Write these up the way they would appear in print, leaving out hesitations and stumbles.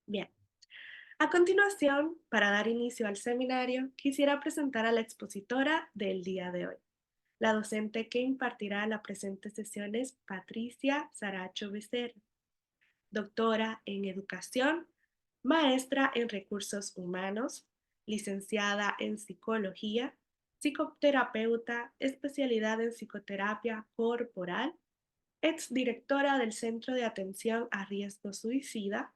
Bien, a continuación, para dar inicio al seminario, quisiera presentar a la expositora del día de hoy. La docente que impartirá la presente sesión es Patricia Saracho Becerra, doctora en educación, maestra en recursos humanos, licenciada en psicología, psicoterapeuta, especialidad en psicoterapia corporal, exdirectora del Centro de Atención a Riesgo Suicida,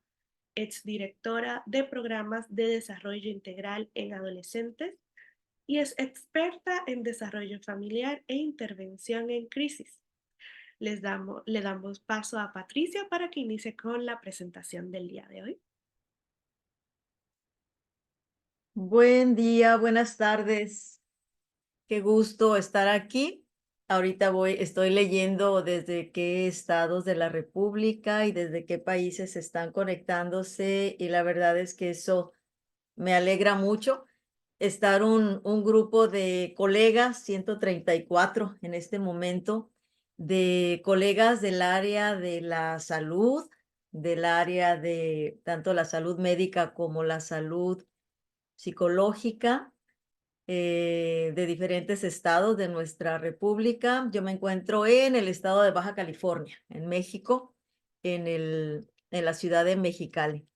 exdirectora de programas de desarrollo integral en adolescentes y es experta en desarrollo familiar e intervención en crisis. Le damos paso a Patricia para que inicie con la presentación del día de hoy. Buen día, buenas tardes. Qué gusto estar aquí. Ahorita estoy leyendo desde qué estados de la República y desde qué países están conectándose y la verdad es que eso me alegra mucho. Estar un grupo de colegas, 134 en este momento, de colegas del área de la salud, del área de tanto la salud médica como la salud psicológica, de diferentes estados de nuestra república. Yo me encuentro en el estado de Baja California, en México, en la ciudad de Mexicali,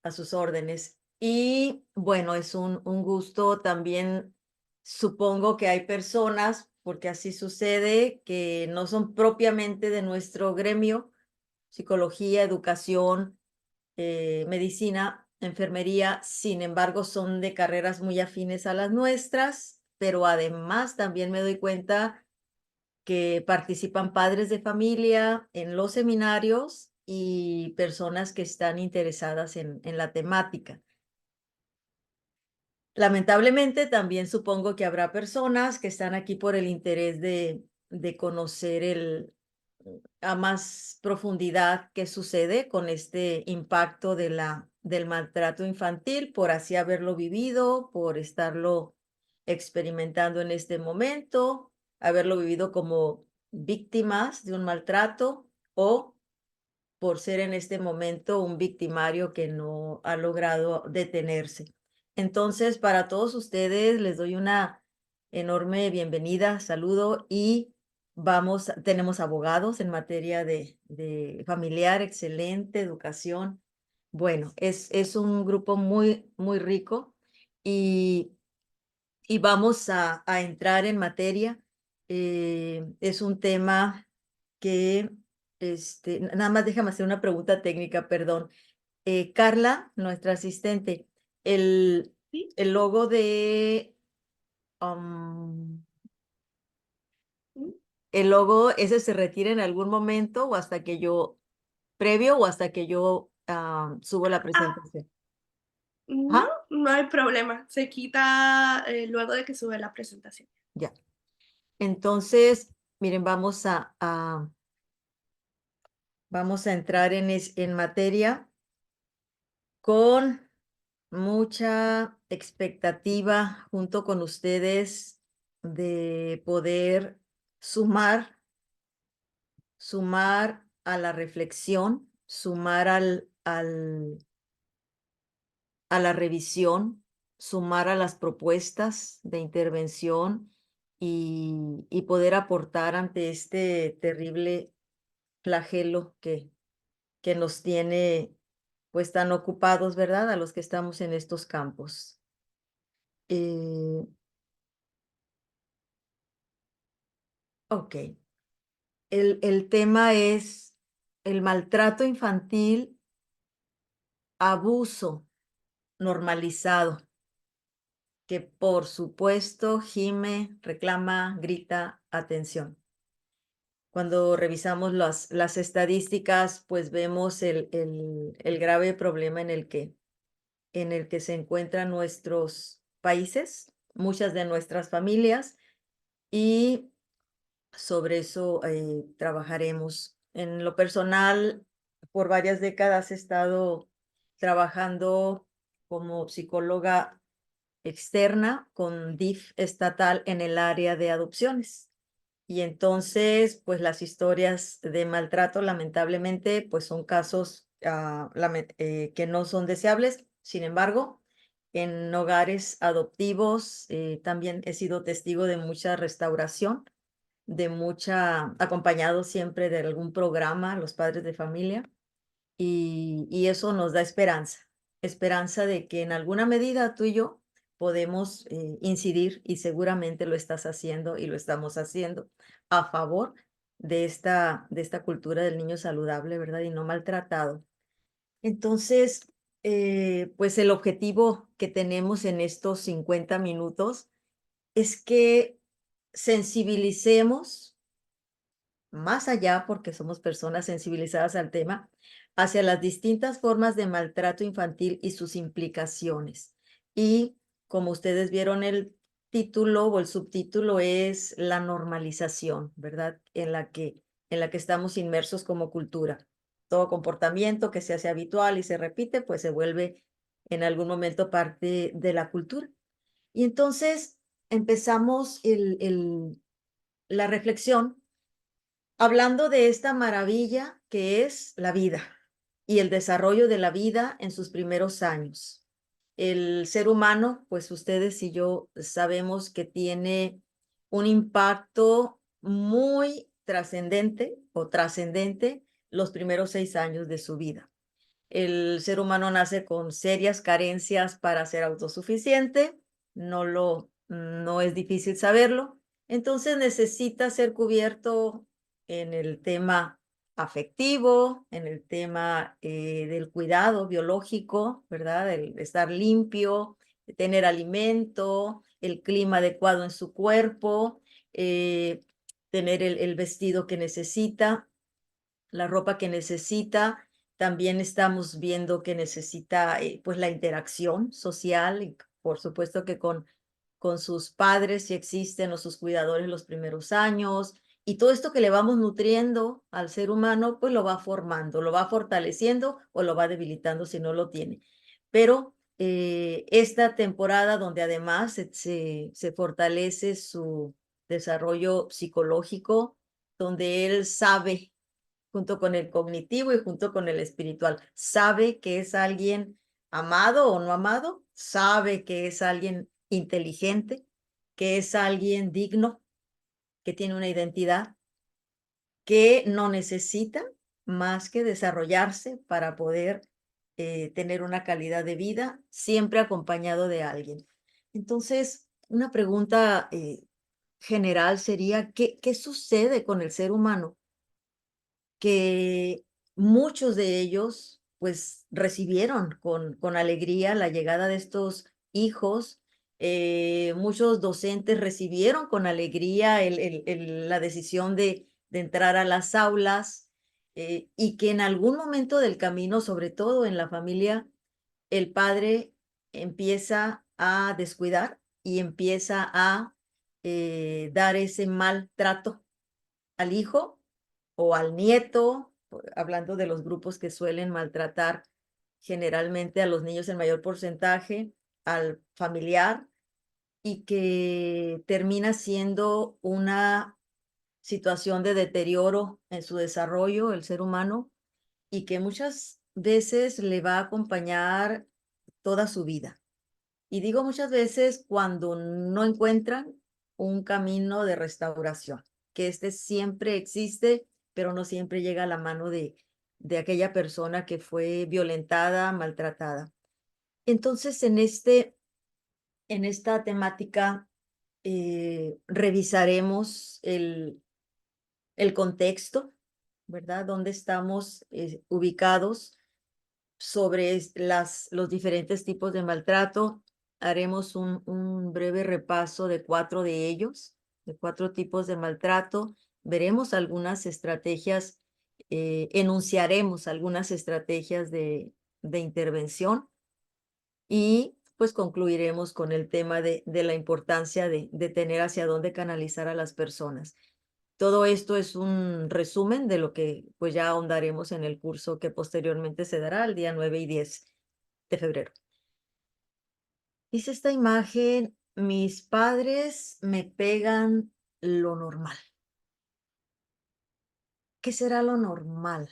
a sus órdenes. Y bueno, es un gusto también. Supongo que hay personas, porque así sucede, que no son propiamente de nuestro gremio, psicología, educación, medicina, enfermería, sin embargo, son de carreras muy afines a las nuestras, pero además también me doy cuenta que participan padres de familia en los seminarios y personas que están interesadas en la temática. Lamentablemente, también supongo que habrá personas que están aquí por el interés de conocer a más profundidad qué sucede con este impacto del maltrato infantil, por así haberlo vivido, por estarlo experimentando en este momento, haberlo vivido como víctimas de un maltrato o por ser en este momento un victimario que no ha logrado detenerse. Entonces, para todos ustedes les doy una enorme bienvenida, saludo y tenemos abogados en materia de familiar, excelente, educación. Bueno, es un grupo muy, muy rico y, y vamos a entrar en materia. Es un tema que, nada más déjame hacer una pregunta técnica, perdón. Carla, nuestra asistente, el, ¿Sí? el logo um, ¿Mm? el logo ese se retira en algún momento o hasta que previo o hasta que yo subo la Ah, presentación. no, Ajá, no hay problema. Se quita luego de que sube la presentación. ya. Entonces, miren, vamos a entrar en materia con mucha expectativa junto con ustedes de poder sumar a la reflexión, sumar a la revisión, sumar a las propuestas de intervención y poder aportar ante este terrible flagelo que nos tiene pues tan ocupados, ¿verdad? A los que estamos en estos campos. Eh, ok, el tema es el maltrato infantil, abuso normalizado, que por supuesto gime, reclama, grita atención. Cuando revisamos las estadísticas, pues vemos el grave problema en el que se encuentran nuestros países, muchas de nuestras familias, y sobre eso trabajaremos. En lo personal, por varias décadas he estado trabajando como psicóloga externa con DIF estatal en el área de adopciones. Y entonces, pues las historias de maltrato, lamentablemente, pues son casos que no son deseables. Sin embargo, en hogares adoptivos también he sido testigo de mucha restauración, de mucha, acompañado siempre de algún programa, los padres de familia, y eso nos da esperanza, esperanza de que en alguna medida tú y yo podemos incidir, y seguramente lo estás haciendo y lo estamos haciendo a favor de esta cultura del niño saludable, ¿verdad? Y no maltratado. Entonces, pues el objetivo que tenemos en estos 50 minutos es que sensibilicemos más allá, porque somos personas sensibilizadas al tema, hacia las distintas formas de maltrato infantil y sus implicaciones. Y como ustedes vieron, el título o el subtítulo es la normalización, ¿verdad? En la que estamos inmersos como cultura. Todo comportamiento que se hace habitual y se repite, pues se vuelve en algún momento parte de la cultura. Y entonces empezamos la reflexión hablando de esta maravilla que es la vida y el desarrollo de la vida en sus primeros años. El ser humano, pues ustedes y yo sabemos que tiene un impacto muy trascendente o trascendente los primeros 6 años de su vida. El ser humano nace con serias carencias para ser autosuficiente, no es difícil saberlo. Entonces necesita ser cubierto en el tema afectivo, en el tema del cuidado biológico, ¿verdad? El estar limpio, de tener alimento, el clima adecuado en su cuerpo, tener el vestido que necesita, la ropa que necesita. También estamos viendo que necesita pues la interacción social y por supuesto que con sus padres si existen o sus cuidadores los primeros años. Y todo esto que le vamos nutriendo al ser humano, pues lo va formando, lo va fortaleciendo o lo va debilitando si no lo tiene. Pero esta temporada donde además se fortalece su desarrollo psicológico, donde él sabe junto con el cognitivo y junto con el espiritual. Sabe que es alguien amado o no amado, sabe que es alguien inteligente, que es alguien digno, que tiene una identidad, que no necesita más que desarrollarse para poder tener una calidad de vida, siempre acompañado de alguien. Entonces, una pregunta general sería, ¿qué sucede con el ser humano que muchos de ellos, pues, recibieron con alegría la llegada de estos hijos? Muchos docentes recibieron con alegría la decisión de entrar a las aulas, y que en algún momento del camino, sobre todo en la familia, el padre empieza a descuidar y empieza a dar ese maltrato al hijo o al nieto, hablando de los grupos que suelen maltratar generalmente a los niños en mayor porcentaje, al familiar, y que termina siendo una situación de deterioro en su desarrollo, el ser humano, y que muchas veces le va a acompañar toda su vida. Y digo muchas veces cuando no encuentran un camino de restauración, que este siempre existe, pero no siempre llega a la mano de aquella persona que fue violentada, maltratada. Entonces, en esta temática, revisaremos el contexto, ¿verdad? Dónde estamos ubicados sobre los diferentes tipos de maltrato. Haremos un breve repaso de 4 de ellos, de 4 tipos de maltrato. Veremos algunas estrategias, enunciaremos algunas estrategias de intervención y pues concluiremos con el tema de la importancia de tener hacia dónde canalizar a las personas. Todo esto es un resumen de lo que pues ya ahondaremos en el curso que posteriormente se dará el día 9 y 10 de febrero. Dice esta imagen, mis padres me pegan lo normal. ¿Qué será lo normal?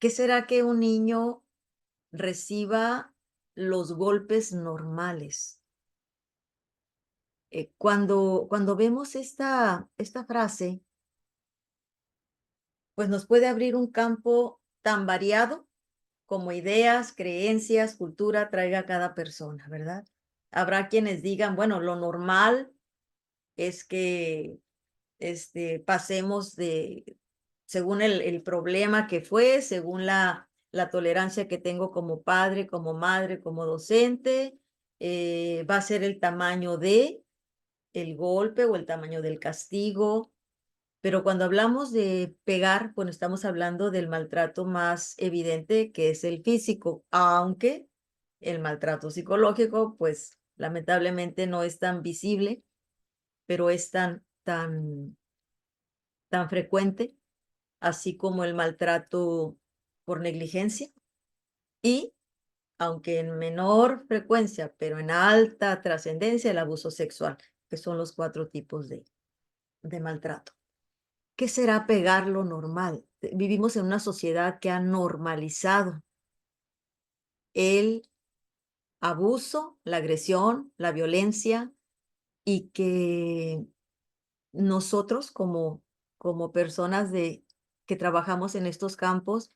¿Qué será que un niño reciba los golpes normales? Cuando vemos esta frase, pues nos puede abrir un campo tan variado como ideas, creencias, cultura traiga cada persona, ¿verdad? Habrá quienes digan, bueno, lo normal es que pasemos según el problema que fue, según la tolerancia que tengo como padre, como madre, como docente, va a ser el tamaño de el golpe o el tamaño del castigo. Pero cuando hablamos de pegar, bueno, estamos hablando del maltrato más evidente, que es el físico, aunque el maltrato psicológico, pues lamentablemente no es tan visible, pero es tan frecuente, así como el maltrato por negligencia y, aunque en menor frecuencia, pero en alta trascendencia, el abuso sexual, que son los 4 tipos de maltrato. ¿Qué será pegar lo normal? Vivimos en una sociedad que ha normalizado el abuso, la agresión, la violencia, y que nosotros como personas que trabajamos en estos campos,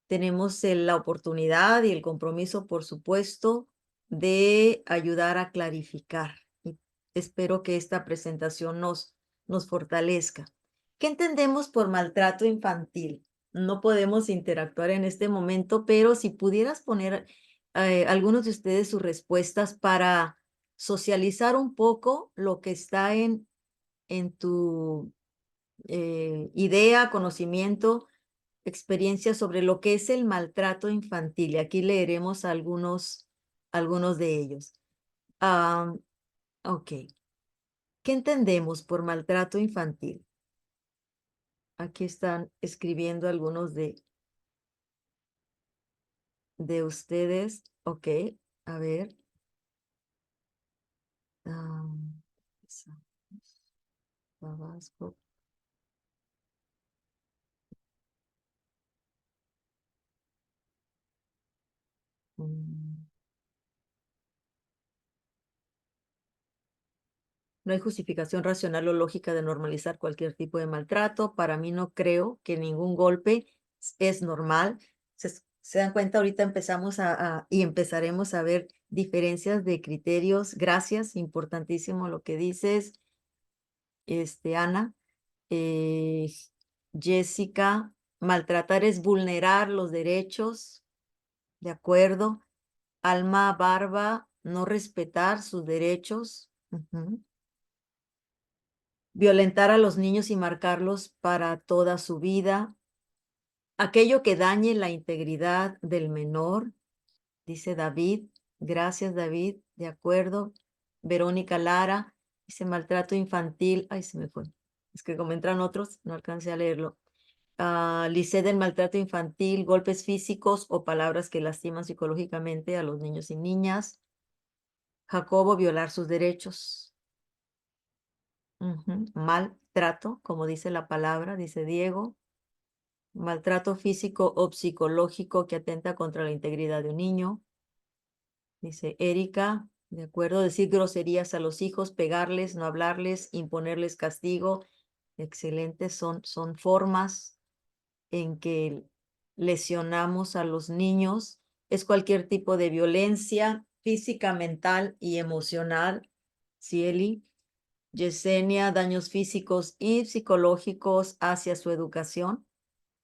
tenemos la oportunidad y el compromiso, por supuesto, de ayudar a clarificar. Y espero que esta presentación nos fortalezca. ¿Qué entendemos por maltrato infantil? No podemos interactuar en este momento, pero si pudieras poner algunos de ustedes sus respuestas para socializar un poco lo que está en tu idea, conocimiento, experiencia sobre lo que es el maltrato infantil. Y aquí leeremos algunos de ellos. Ah, ok. ¿Qué entendemos por maltrato infantil? Aquí están escribiendo algunos de ustedes. Ok, a ver. Ah, Tabasco. Mm. No hay justificación racional o lógica de normalizar cualquier tipo de maltrato. Para mí no creo que ningún golpe es normal. Se dan cuenta, ahorita empezamos y empezaremos a ver diferencias de criterios. Gracias, importantísimo lo que dices, Ana. Eh, Jessica, maltratar es vulnerar los derechos, de acuerdo. Alma Barba, no respetar sus derechos. Ujú. Violentar a los niños y marcarlos para toda su vida. Aquello que dañe la integridad del menor, dice David. Gracias, David. De acuerdo. Verónica Lara, dice maltrato infantil. Ay, se me fue. Es que como entran otros, no alcancé a leerlo. Lice del maltrato infantil, golpes físicos o palabras que lastiman psicológicamente a los niños y niñas. Jacobo, violar sus derechos. Maltrato, como dice la palabra, dice Diego. Maltrato físico o psicológico que atenta contra la integridad de un niño. Dice Erika, de acuerdo, decir groserías a los hijos, pegarles, no hablarles, imponerles castigo. Excelente, son formas en que lesionamos a los niños. Es cualquier tipo de violencia física, mental y emocional. Cieli. Yesenia, daños físicos y psicológicos hacia su educación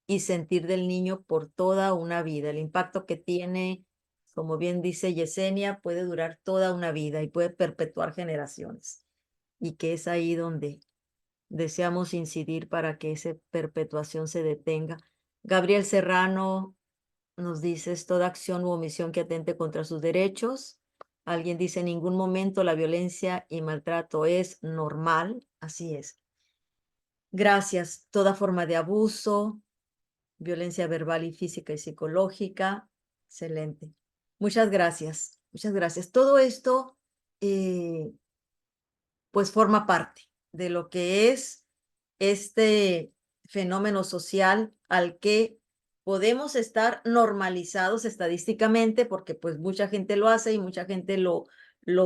y sentir del niño por toda una vida. El impacto que tiene, como bien dice Yesenia, puede durar toda una vida y puede perpetuar generaciones. Y que es ahí donde deseamos incidir para que esa perpetuación se detenga. Gabriel Serrano nos dice, es toda acción u omisión que atente contra sus derechos. Alguien dice, en ningún momento la violencia y maltrato es normal. Así es. Gracias. Toda forma de abuso, violencia verbal y física y psicológica. Excelente. Muchas gracias. Muchas gracias. Todo esto, pues, forma parte de lo que es este fenómeno social al que podemos estar normalizados estadísticamente porque pues mucha gente lo hace y mucha gente lo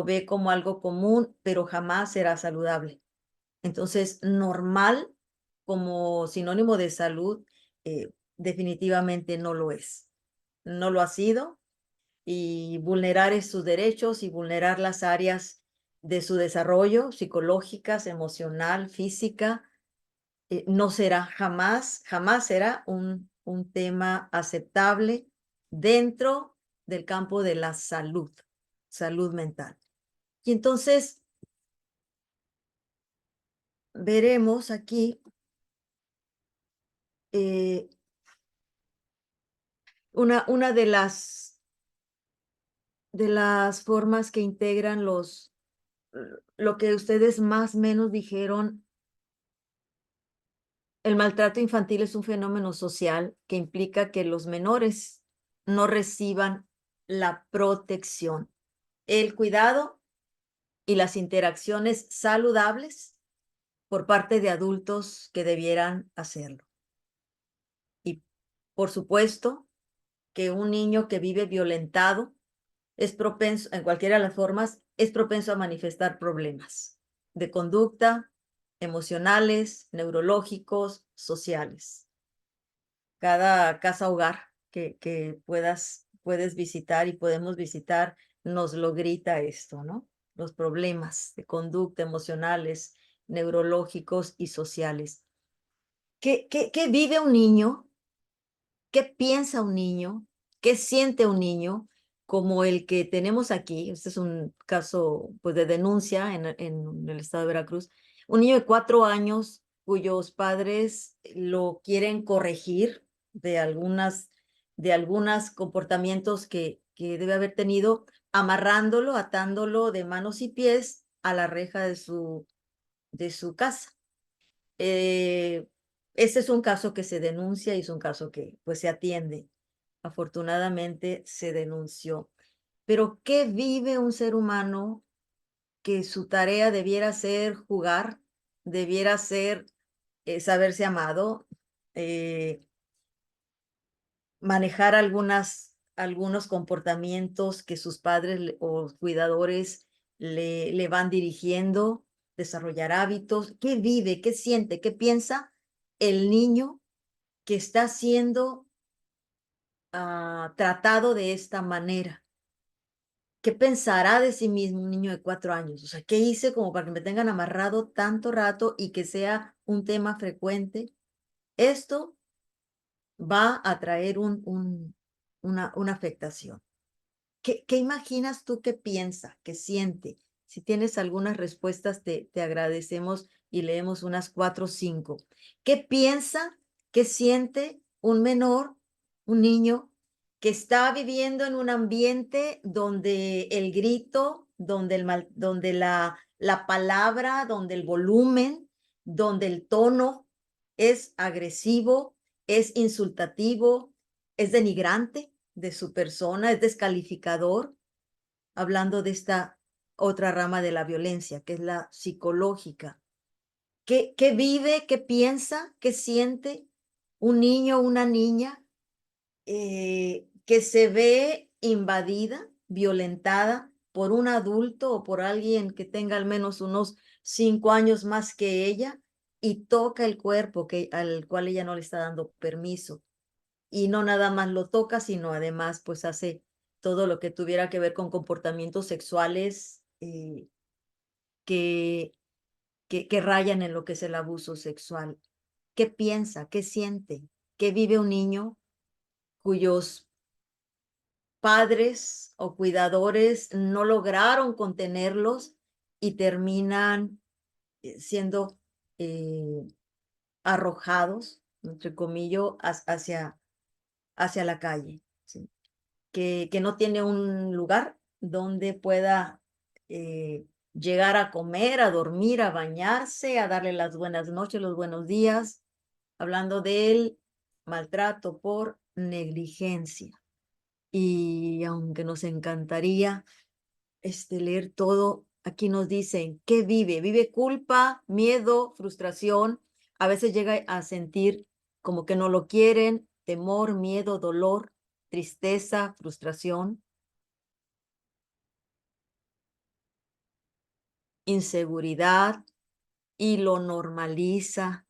ve como algo común, pero jamás será saludable. Entonces, normal como sinónimo de salud, definitivamente no lo es. No lo ha sido y vulnerar sus derechos y vulnerar las áreas de su desarrollo psicológicas, emocional, física, no será jamás, jamás será un tema aceptable dentro del campo de la salud, salud mental. Y entonces veremos aquí eh, una de las formas que integran lo que ustedes más o menos dijeron. El maltrato infantil es un fenómeno social que implica que los menores no reciban la protección, el cuidado y las interacciones saludables por parte de adultos que debieran hacerlo. Y por supuesto que un niño que vive violentado es propenso, en cualquiera de las formas, es propenso a manifestar problemas de conducta, emocionales, neurológicos, sociales. Cada casa hogar que puedes visitar y podemos visitar nos lo grita esto, ¿no? Los problemas de conducta emocionales, neurológicos y sociales. ¿Qué vive un niño? ¿Qué piensa un niño? ¿Qué siente un niño? Como el que tenemos aquí, este es un caso pues, de denuncia en el estado de Veracruz, un niño de 4 años cuyos padres lo quieren corregir de algunos comportamientos que debe haber tenido, amarrándolo, atándolo de manos y pies a la reja de su casa. Este es un caso que se denuncia y es un caso que pues se atiende. Afortunadamente se denunció. Pero ¿qué vive un ser humano que su tarea debiera ser jugar, debiera ser saberse amado, eh, manejar algunos comportamientos que sus padres o cuidadores le van dirigiendo, desarrollar hábitos? ¿Qué vive, qué siente, qué piensa el niño que está siendo tratado de esta manera? ¿Qué pensará de sí mismo un niño de 4 años? O sea, ¿qué hice como para que me tengan amarrado tanto rato y que sea un tema frecuente? Esto va a traer una afectación. ¿Qué imaginas tú que piensa, que siente? Si tienes algunas respuestas, te agradecemos y leemos unas 4 o 5. ¿Qué piensa, qué siente un menor, un niño que está viviendo en un ambiente donde el grito, donde la palabra, donde el volumen, donde el tono es agresivo, es insultativo, es denigrante de su persona, es descalificador, hablando de esta otra rama de la violencia, que es la psicológica? ¿Qué vive, qué piensa, qué siente un niño o una niña que se ve invadida, violentada por un adulto o por alguien que tenga al menos unos 5 años más que ella y toca el cuerpo al cual ella no le está dando permiso? Y no nada más lo toca, sino además pues hace todo lo que tuviera que ver con comportamientos sexuales que, que rayan en lo que es el abuso sexual. ¿Qué piensa? ¿Qué siente? ¿Qué vive un niño cuyos padres o cuidadores no lograron contenerlos y terminan siendo eh, arrojados, entre comillas, hacia la calle? ¿Sí? Que no tiene un lugar donde pueda llegar a comer, a dormir, a bañarse, a darle las buenas noches, los buenos días, hablando del maltrato por negligencia. Y aunque nos encantaría leer todo, aquí nos dicen qué vive. Vive culpa, miedo, frustración. A veces llega a sentir como que no lo quieren, temor, miedo, dolor, tristeza, frustración, inseguridad, y lo normaliza.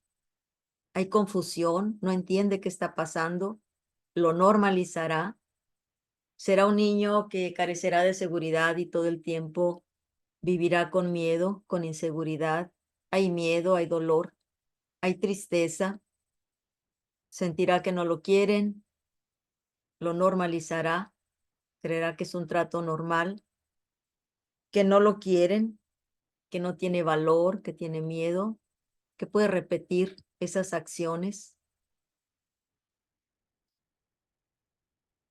Hay confusión, no entiende qué está pasando, lo normalizará. Será un niño que carecerá de seguridad y todo el tiempo vivirá con miedo, con inseguridad. Hay miedo, hay dolor, hay tristeza. Sentirá que no lo quieren, lo normalizará, creerá que es un trato normal, que no lo quieren, que no tiene valor, que tiene miedo, que puede repetir esas acciones,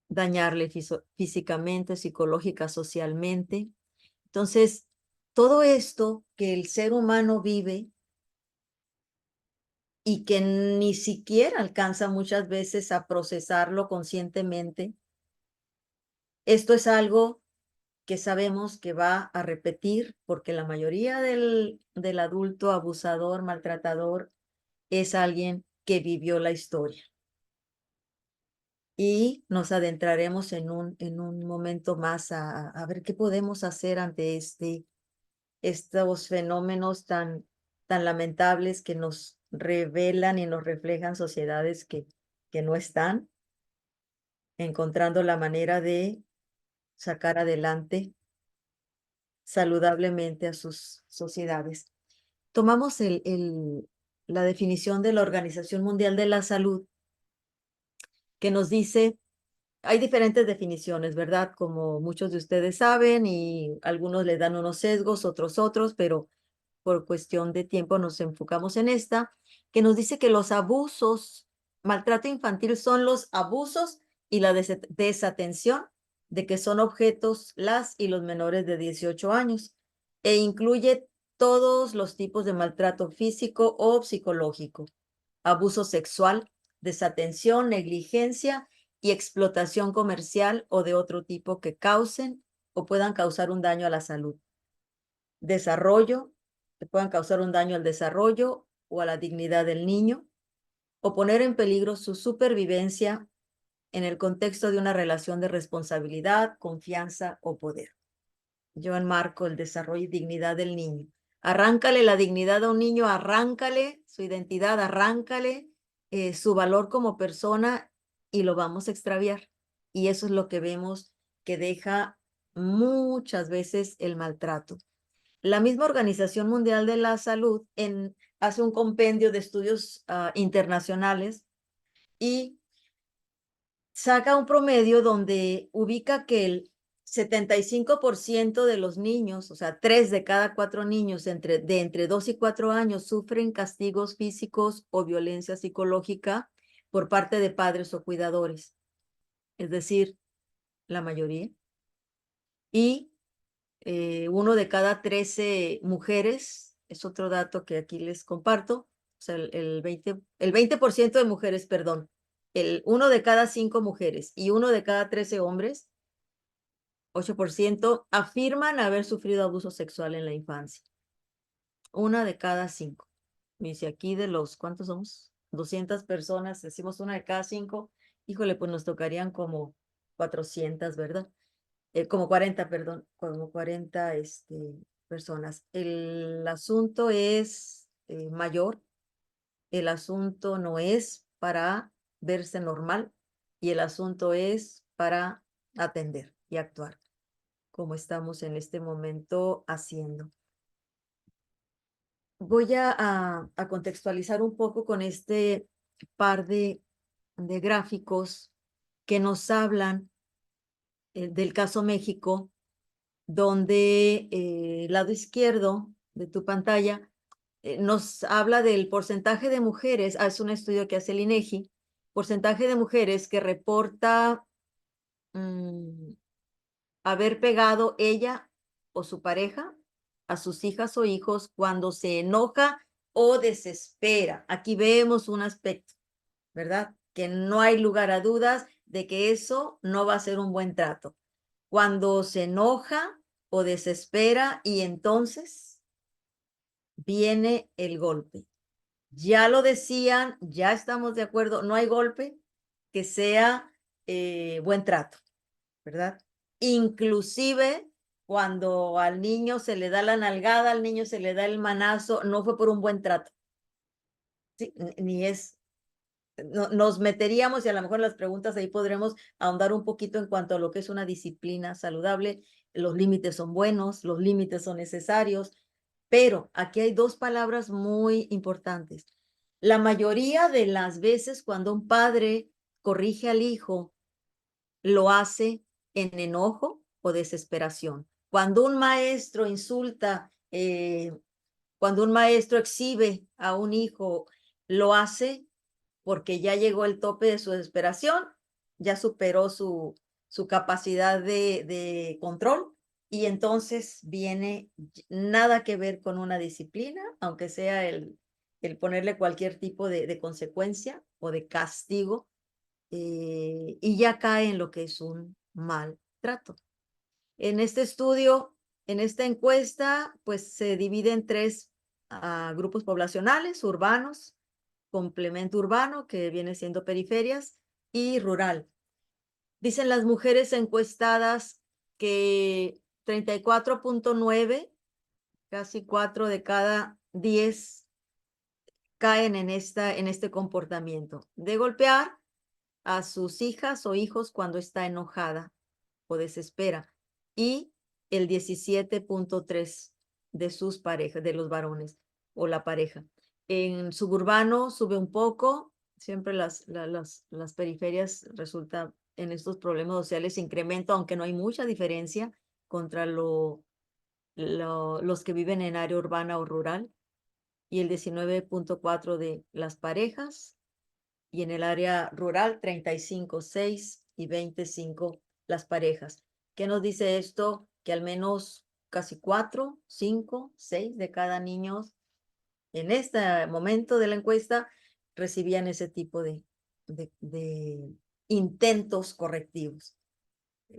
dañarle físicamente, psicológica, socialmente. Entonces, todo esto que el ser humano vive y que ni siquiera alcanza muchas veces a procesarlo conscientemente, esto es algo que sabemos que va a repetir porque la mayoría del adulto abusador, maltratador, es alguien que vivió la historia. Y nos adentraremos en un momento más a ver qué podemos hacer ante estos fenómenos tan lamentables que nos revelan y nos reflejan sociedades que no están encontrando la manera de sacar adelante saludablemente a sus sociedades. Tomamos la definición de la Organización Mundial de la Salud, que nos dice, hay diferentes definiciones, ¿verdad? Como muchos de ustedes saben, y algunos le dan unos sesgos, otros, pero por cuestión de tiempo nos enfocamos en esta, que nos dice que los abusos, maltrato infantil son los abusos y la desatención de que son objetos las y los menores de 18 años, e incluye todos los tipos de maltrato físico o psicológico, abuso sexual, desatención, negligencia y explotación comercial o de otro tipo que causen o puedan causar un daño a la salud. Desarrollo, que puedan causar un daño al desarrollo o a la dignidad del niño, o poner en peligro su supervivencia en el contexto de una relación de responsabilidad, confianza o poder. Yo enmarco el desarrollo y dignidad del niño. Arráncale la dignidad a un niño, arráncale su identidad, arráncale su valor como persona y lo vamos a extraviar. Y eso es lo que vemos que deja muchas veces el maltrato. La misma Organización Mundial de la Salud hace un compendio de estudios internacionales y saca un promedio donde ubica que el 75% de los niños, o sea, 3 de cada 4 niños de entre 2 y 4 años sufren castigos físicos o violencia psicológica por parte de padres o cuidadores, es decir, la mayoría. Y 1 de cada 13 mujeres, es otro dato que aquí les comparto, o sea, el 20% de mujeres, perdón, 1 de cada 5 mujeres y 1 de cada 13 hombres, 8%, afirman haber sufrido abuso sexual en la infancia. 1 de cada 5. Dice aquí de los, ¿cuántos somos? 200 personas, decimos 1 de cada 5, híjole, pues nos tocarían como 400, ¿verdad? Como 40, perdón, como 40 personas. El asunto es mayor, el asunto no es para verse normal y el asunto es para atender y actuar, como estamos en este momento haciendo. Voy a contextualizar un poco con este par de gráficos que nos hablan del caso México, donde el lado izquierdo de tu pantalla nos habla del porcentaje de mujeres, es un estudio que hace el INEGI, porcentaje de mujeres que reporta haber pegado ella o su pareja a sus hijas o hijos cuando se enoja o desespera. Aquí vemos un aspecto, ¿verdad? Que no hay lugar a dudas de que eso no va a ser un buen trato. Cuando se enoja o desespera y entonces viene el golpe. Ya lo decían, ya estamos de acuerdo, no hay golpe, que sea buen trato, ¿verdad? Inclusive cuando al niño se le da la nalgada, al niño se le da el manazo, no fue por un buen trato. Sí, ni es, nos meteríamos y a lo mejor en las preguntas ahí podremos ahondar un poquito en cuanto a lo que es una disciplina saludable. Los límites son buenos, los límites son necesarios, pero aquí hay dos palabras muy importantes. La mayoría de las veces cuando un padre corrige al hijo, lo hace en enojo o desesperación. Cuando un maestro insulta, cuando un maestro exhibe a un hijo, lo hace porque ya llegó el tope de su desesperación, ya superó su capacidad de control y entonces viene nada que ver con una disciplina, aunque sea el ponerle cualquier tipo de consecuencia o de castigo, y ya cae en lo que es un maltrato. En este estudio, en esta encuesta, pues se divide en tres grupos poblacionales: urbanos, complemento urbano, que viene siendo periferias, y rural. Dicen las mujeres encuestadas que 34.9, casi 4 de cada 10 caen en este comportamiento de golpear a sus hijas o hijos cuando está enojada o desespera, y el 17.3 de sus parejas, de los varones o la pareja. En suburbano sube un poco, siempre las periferias resulta en estos problemas sociales incremento, aunque no hay mucha diferencia contra los que viven en área urbana o rural, y el 19.4 de las parejas, y en el área rural 35.6 y 25 las parejas. ¿Qué nos dice esto? Que al menos casi 4, 5, 6 de cada niño en este momento de la encuesta recibían ese tipo de intentos correctivos,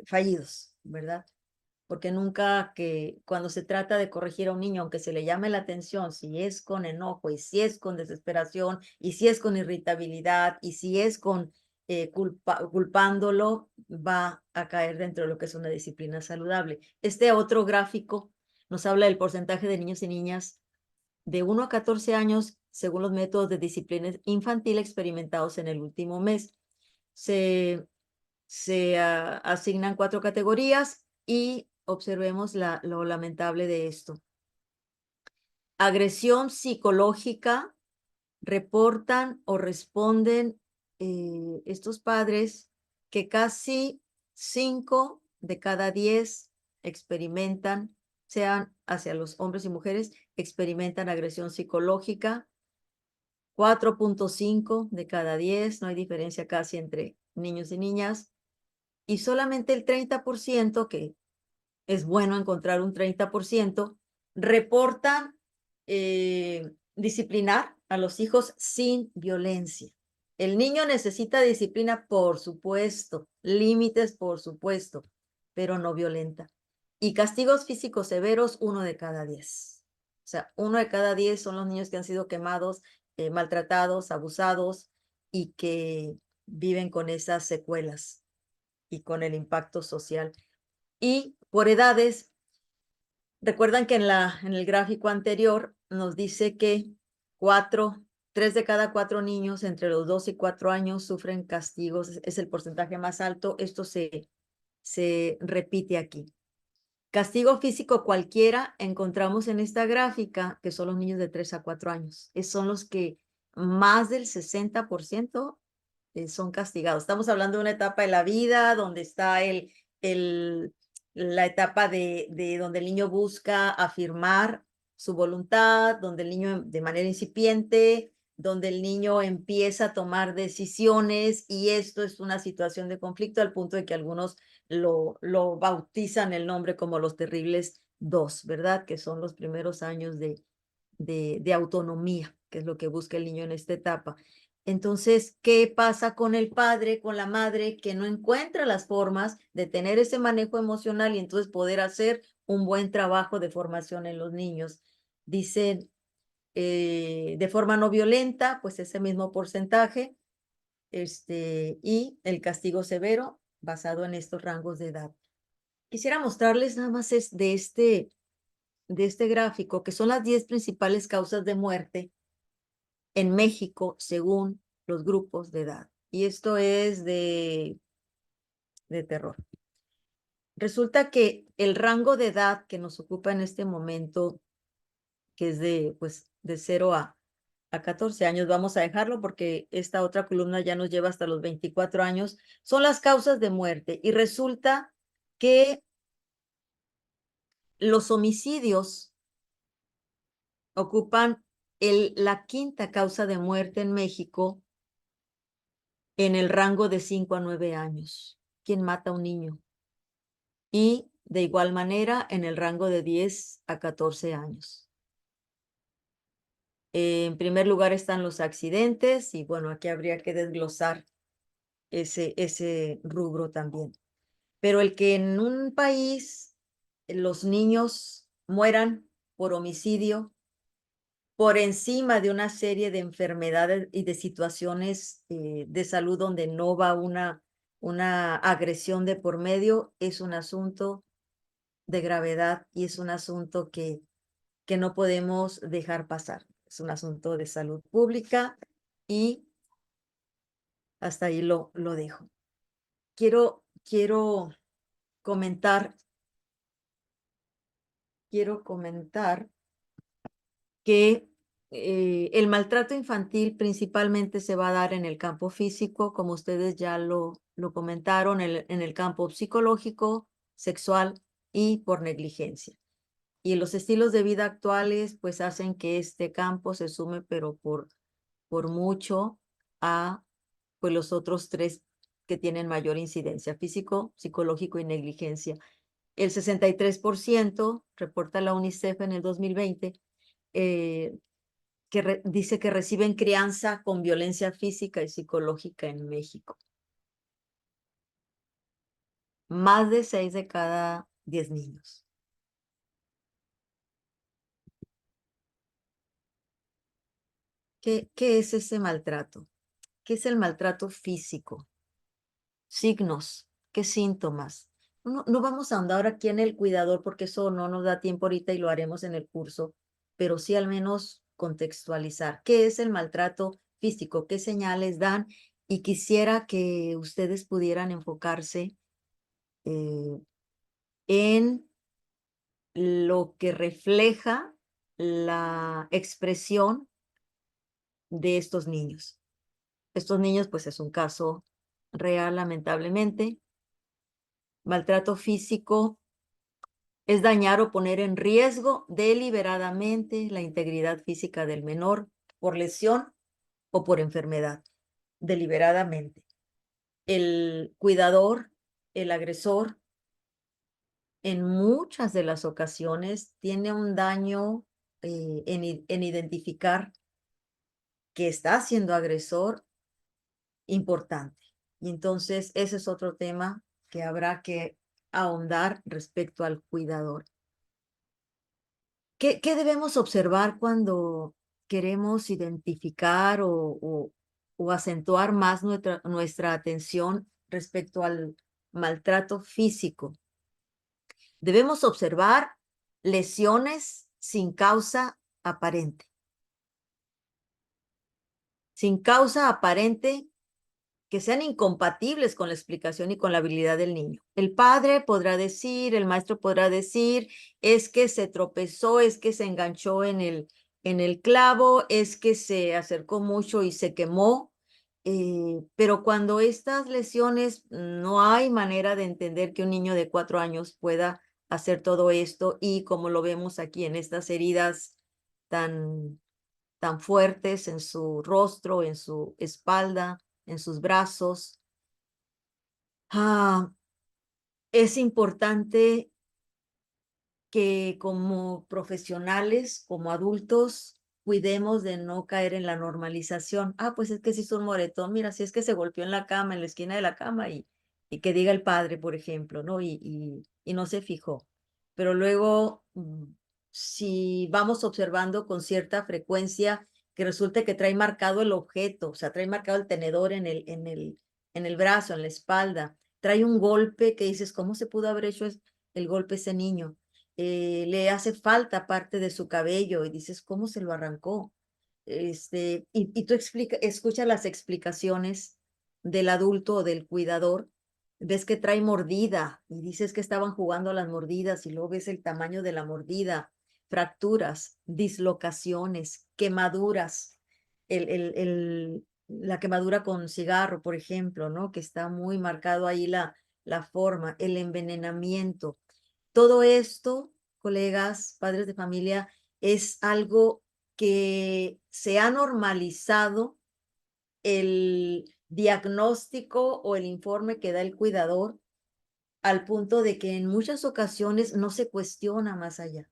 fallidos, ¿verdad? Porque nunca, que cuando se trata de corregir a un niño, aunque se le llame la atención, si es con enojo y si es con desesperación y si es con irritabilidad y si es con culpándolo, va a caer dentro de lo que es una disciplina saludable. Este otro gráfico nos habla del porcentaje de niños y niñas de 1 a 14 años según los métodos de disciplina infantil experimentados en el último mes. Se asignan 4 categorías y observemos lo lamentable de esto. Agresión psicológica, reportan o responden estos padres que casi 5 de cada 10 experimentan, sean hacia los hombres y mujeres, experimentan agresión psicológica. 4.5 de cada 10, no hay diferencia casi entre niños y niñas. Y solamente el 30%, que es bueno encontrar un 30%, reportan disciplinar a los hijos sin violencia. El niño necesita disciplina, por supuesto, límites, por supuesto, pero no violenta. Y castigos físicos severos, 1 de cada 10. O sea, 1 de cada 10 son los niños que han sido quemados, maltratados, abusados y que viven con esas secuelas y con el impacto social. Y por edades, recuerdan que en el gráfico anterior nos dice que 3 de cada 4 niños entre los 2 y 4 años sufren castigos, es el porcentaje más alto. Esto se repite aquí. Castigo físico cualquiera encontramos en esta gráfica, que son los niños de 3 a 4 años. Son los que más del 60% son castigados. Estamos hablando de una etapa de la vida donde está la etapa de donde el niño busca afirmar su voluntad, donde el niño de manera incipiente, donde el niño empieza a tomar decisiones, y esto es una situación de conflicto al punto de que algunos lo bautizan el nombre como los terribles dos, ¿verdad? Que son los primeros años de autonomía, que es lo que busca el niño en esta etapa. Entonces, ¿qué pasa con el padre, con la madre, que no encuentra las formas de tener ese manejo emocional y entonces poder hacer un buen trabajo de formación en los niños? Dicen, de forma no violenta, pues ese mismo porcentaje. y el castigo severo basado en estos rangos de edad. Quisiera mostrarles nada más de este gráfico, que son las 10 principales causas de muerte en México según los grupos de edad. Y esto es de terror. Resulta que el rango de edad que nos ocupa en este momento, que es de 0 a 14 años, vamos a dejarlo porque esta otra columna ya nos lleva hasta los 24 años, son las causas de muerte. Y resulta que los homicidios ocupan la quinta causa de muerte en México en el rango de 5 a 9 años. ¿Quién mata a un niño? Y de igual manera en el rango de 10 a 14 años. En primer lugar están los accidentes y bueno, aquí habría que desglosar ese rubro también. Pero el que en un país los niños mueran por homicidio, por encima de una serie de enfermedades y de situaciones de salud donde no va una agresión de por medio, es un asunto de gravedad y es un asunto que no podemos dejar pasar. Es un asunto de salud pública y hasta ahí lo dejo. Quiero comentar que el maltrato infantil principalmente se va a dar en el campo físico, como ustedes ya lo comentaron, en el campo psicológico, sexual y por negligencia. Y los estilos de vida actuales pues hacen que este campo se sume, pero por mucho a pues los otros tres que tienen mayor incidencia: físico, psicológico y negligencia. El 63%, reporta la UNICEF en el 2020, dice que reciben crianza con violencia física y psicológica en México. Más de 6 de cada 10 niños. ¿Qué es ese maltrato? ¿Qué es el maltrato físico? Signos, ¿qué síntomas? No vamos a ahondar aquí en el cuidador porque eso no nos da tiempo ahorita y lo haremos en el curso, pero sí al menos contextualizar. ¿Qué es el maltrato físico? ¿Qué señales dan? Y quisiera que ustedes pudieran enfocarse en lo que refleja la expresión de estos niños. Estos niños, pues es un caso real, lamentablemente. Maltrato físico es dañar o poner en riesgo deliberadamente la integridad física del menor por lesión o por enfermedad, deliberadamente. El cuidador, el agresor, en muchas de las ocasiones tiene un daño en identificar que está siendo agresor importante. Y entonces ese es otro tema que habrá que ahondar respecto al cuidador. ¿Qué debemos observar cuando queremos identificar o acentuar más nuestra atención respecto al maltrato físico? Debemos observar lesiones sin causa aparente. Sin causa aparente que sean incompatibles con la explicación y con la habilidad del niño. El padre podrá decir, el maestro podrá decir, es que se tropezó, es que se enganchó en el clavo, es que se acercó mucho y se quemó. Pero cuando estas lesiones no hay manera de entender que un niño de 4 años pueda hacer todo esto, y como lo vemos aquí en estas heridas tan fuertes en su rostro, en su espalda, en sus brazos. Es importante que como profesionales, como adultos, cuidemos de no caer en la normalización. Pues es que si es un moretón, mira, si es que se golpeó en la cama, en la esquina de la cama, y que diga el padre, por ejemplo, ¿no? Y no se fijó. Pero luego, si vamos observando con cierta frecuencia que resulta que trae marcado el objeto, o sea, trae marcado el tenedor en el brazo, en la espalda, trae un golpe que dices, ¿cómo se pudo haber hecho el golpe a ese niño? Le hace falta parte de su cabello y dices, ¿cómo se lo arrancó? Y tú escuchas las explicaciones del adulto o del cuidador, ves que trae mordida y dices que estaban jugando a las mordidas y luego ves el tamaño de la mordida, fracturas, dislocaciones, quemaduras, la quemadura con cigarro, por ejemplo, ¿no? Que está muy marcado ahí la forma, el envenenamiento. Todo esto, colegas, padres de familia, es algo que se ha normalizado el diagnóstico o el informe que da el cuidador al punto de que en muchas ocasiones no se cuestiona más allá.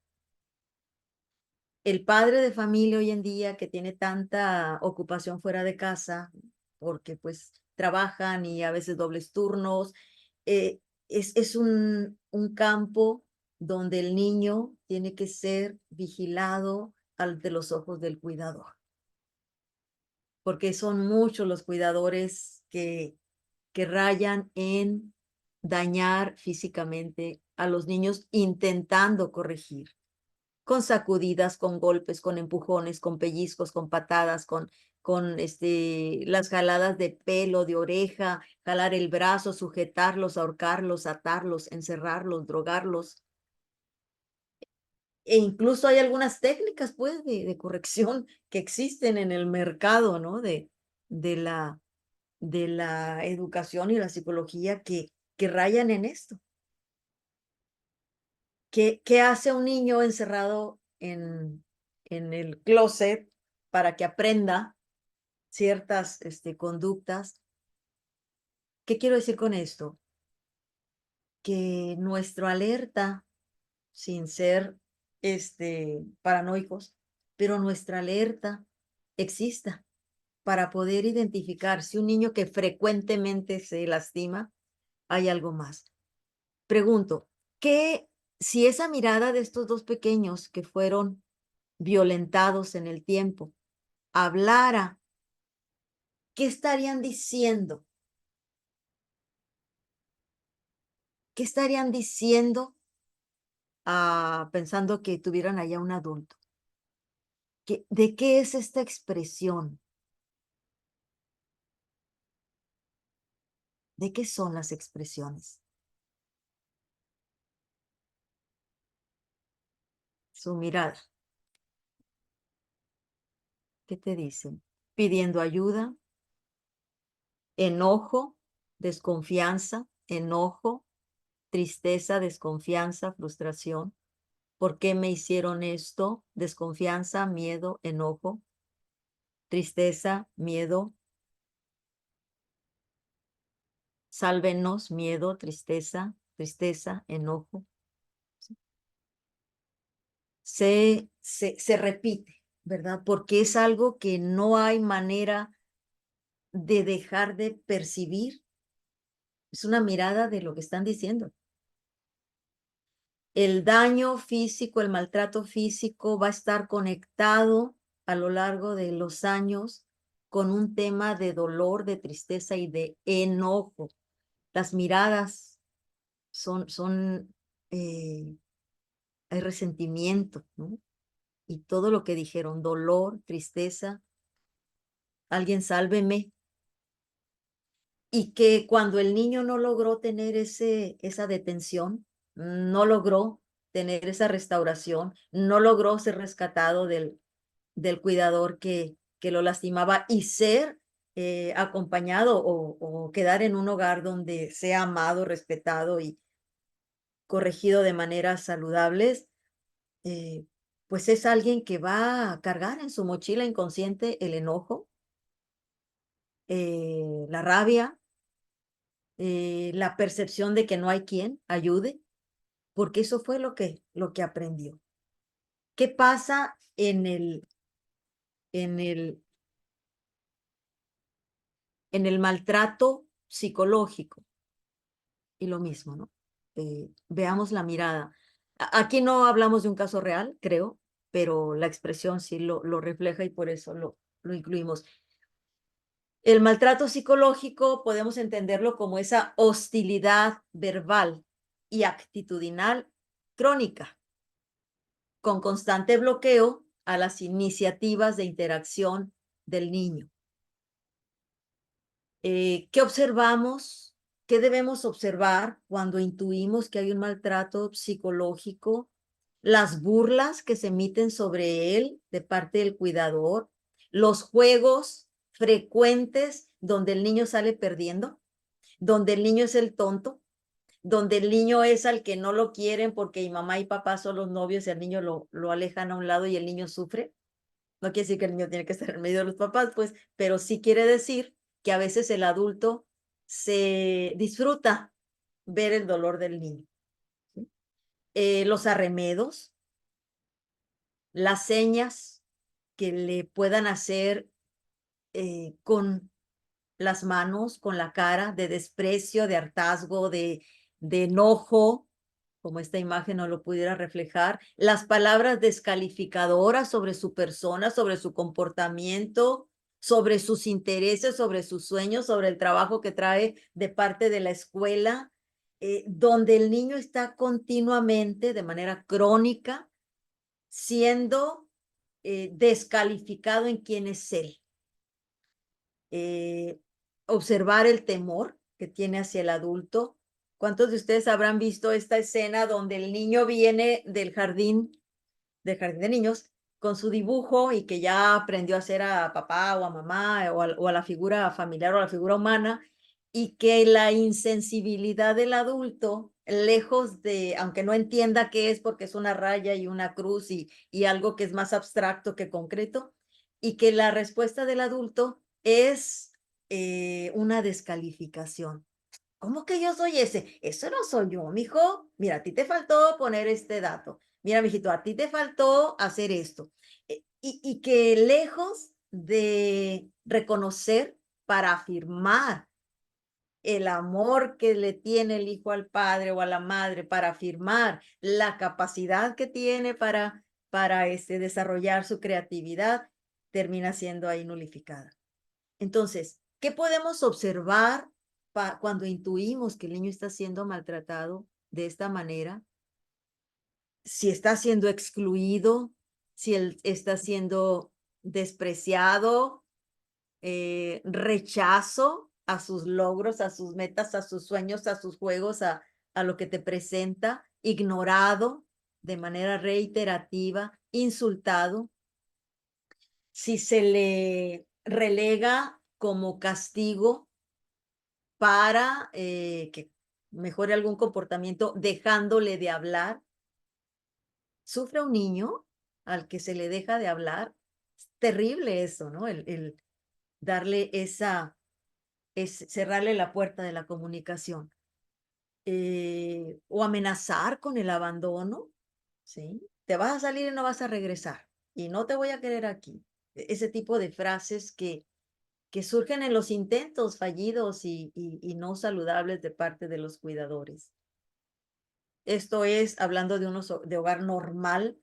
El padre de familia hoy en día que tiene tanta ocupación fuera de casa, porque pues trabajan y a veces dobles turnos, es un campo donde el niño tiene que ser vigilado ante los ojos del cuidador, porque son muchos los cuidadores que rayan en dañar físicamente a los niños intentando corregir, con sacudidas, con golpes, con empujones, con pellizcos, con patadas, con las jaladas de pelo, de oreja, jalar el brazo, sujetarlos, ahorcarlos, atarlos, encerrarlos, drogarlos. E incluso hay algunas técnicas, pues, de corrección que existen en el mercado, ¿no? De la, de la educación y la psicología que rayan en esto. ¿Qué hace un niño encerrado en el closet para que aprenda ciertas conductas? ¿Qué quiero decir con esto? Que nuestro alerta, sin ser paranoicos, pero nuestra alerta exista para poder identificar si un niño que frecuentemente se lastima, hay algo más. Pregunto, ¿qué si esa mirada de estos dos pequeños que fueron violentados en el tiempo hablara, qué estarían diciendo? ¿Qué estarían diciendo pensando que tuvieran allá un adulto? ¿De qué es esta expresión? ¿De qué son las expresiones? Su mirada. ¿Qué te dicen? Pidiendo ayuda, enojo, desconfianza, enojo, tristeza, desconfianza, frustración. ¿Por qué me hicieron esto? Desconfianza, miedo, enojo, tristeza, miedo. Sálvenos, miedo, tristeza, tristeza, enojo. Se repite, ¿verdad? Porque es algo que no hay manera de dejar de percibir. Es una mirada de lo que están diciendo. El daño físico, el maltrato físico va a estar conectado a lo largo de los años con un tema de dolor, de tristeza y de enojo. Las miradas hay resentimiento, ¿no? Y todo lo que dijeron, dolor, tristeza, alguien sálveme. Y que cuando el niño no logró tener esa detención, no logró tener esa restauración, no logró ser rescatado del cuidador que lo lastimaba y ser acompañado o quedar en un hogar donde sea amado, respetado y corregido de maneras saludables, pues es alguien que va a cargar en su mochila inconsciente el enojo, la rabia, la percepción de que no hay quien ayude, porque eso fue lo que aprendió. ¿Qué pasa en el, en el maltrato psicológico? Y lo mismo, ¿no? Veamos la mirada. Aquí no hablamos de un caso real, creo, pero la expresión sí lo refleja y por eso lo incluimos. El maltrato psicológico podemos entenderlo como esa hostilidad verbal y actitudinal crónica, con constante bloqueo a las iniciativas de interacción del niño. ¿Qué observamos? ¿Qué debemos observar cuando intuimos que hay un maltrato psicológico? Las burlas que se emiten sobre él de parte del cuidador, los juegos frecuentes donde el niño sale perdiendo, donde el niño es el tonto, donde el niño es al que no lo quieren porque mi mamá y papá son los novios y al niño lo alejan a un lado y el niño sufre. No quiere decir que el niño tiene que estar en medio de los papás, pues, pero sí quiere decir que a veces el adulto se disfruta ver el dolor del niño. ¿Sí? Los arremedos, las señas que le puedan hacer con las manos, con la cara, de desprecio, de hartazgo, de enojo, como esta imagen nos lo pudiera reflejar, las palabras descalificadoras sobre su persona, sobre su comportamiento, sobre sus intereses, sobre sus sueños, sobre el trabajo que trae de parte de la escuela, donde el niño está continuamente, de manera crónica, siendo descalificado en quién es él. Observar el temor que tiene hacia el adulto. ¿Cuántos de ustedes habrán visto esta escena donde el niño viene del jardín de niños con su dibujo y que ya aprendió a hacer a papá o a mamá o a la figura familiar o a la figura humana, y que la insensibilidad del adulto, lejos de, aunque no entienda qué es porque es una raya y una cruz y algo que es más abstracto que concreto, y que la respuesta del adulto es una descalificación? ¿Cómo que yo soy ese? Eso no soy yo, mijo. Mira, a ti te faltó poner este dato. Mira, mijito, a ti te faltó hacer esto. Y que lejos de reconocer para afirmar el amor que le tiene el hijo al padre o a la madre, para afirmar la capacidad que tiene para desarrollar su creatividad, termina siendo ahí nulificada. Entonces, ¿qué podemos observar cuando intuimos que el niño está siendo maltratado de esta manera? Si está siendo excluido, si él está siendo despreciado, rechazo a sus logros, a sus metas, a sus sueños, a sus juegos, a lo que te presenta, ignorado de manera reiterativa, insultado, si se le relega como castigo para que mejore algún comportamiento dejándole de hablar. ¿Sufre un niño al que se le deja de hablar? Es terrible eso, ¿no? El darle cerrarle la puerta de la comunicación. O amenazar con el abandono, ¿sí? Te vas a salir y no vas a regresar, y no te voy a querer aquí. Ese tipo de frases que surgen en los intentos fallidos y no saludables de parte de los cuidadores. Esto es hablando de hogar normal,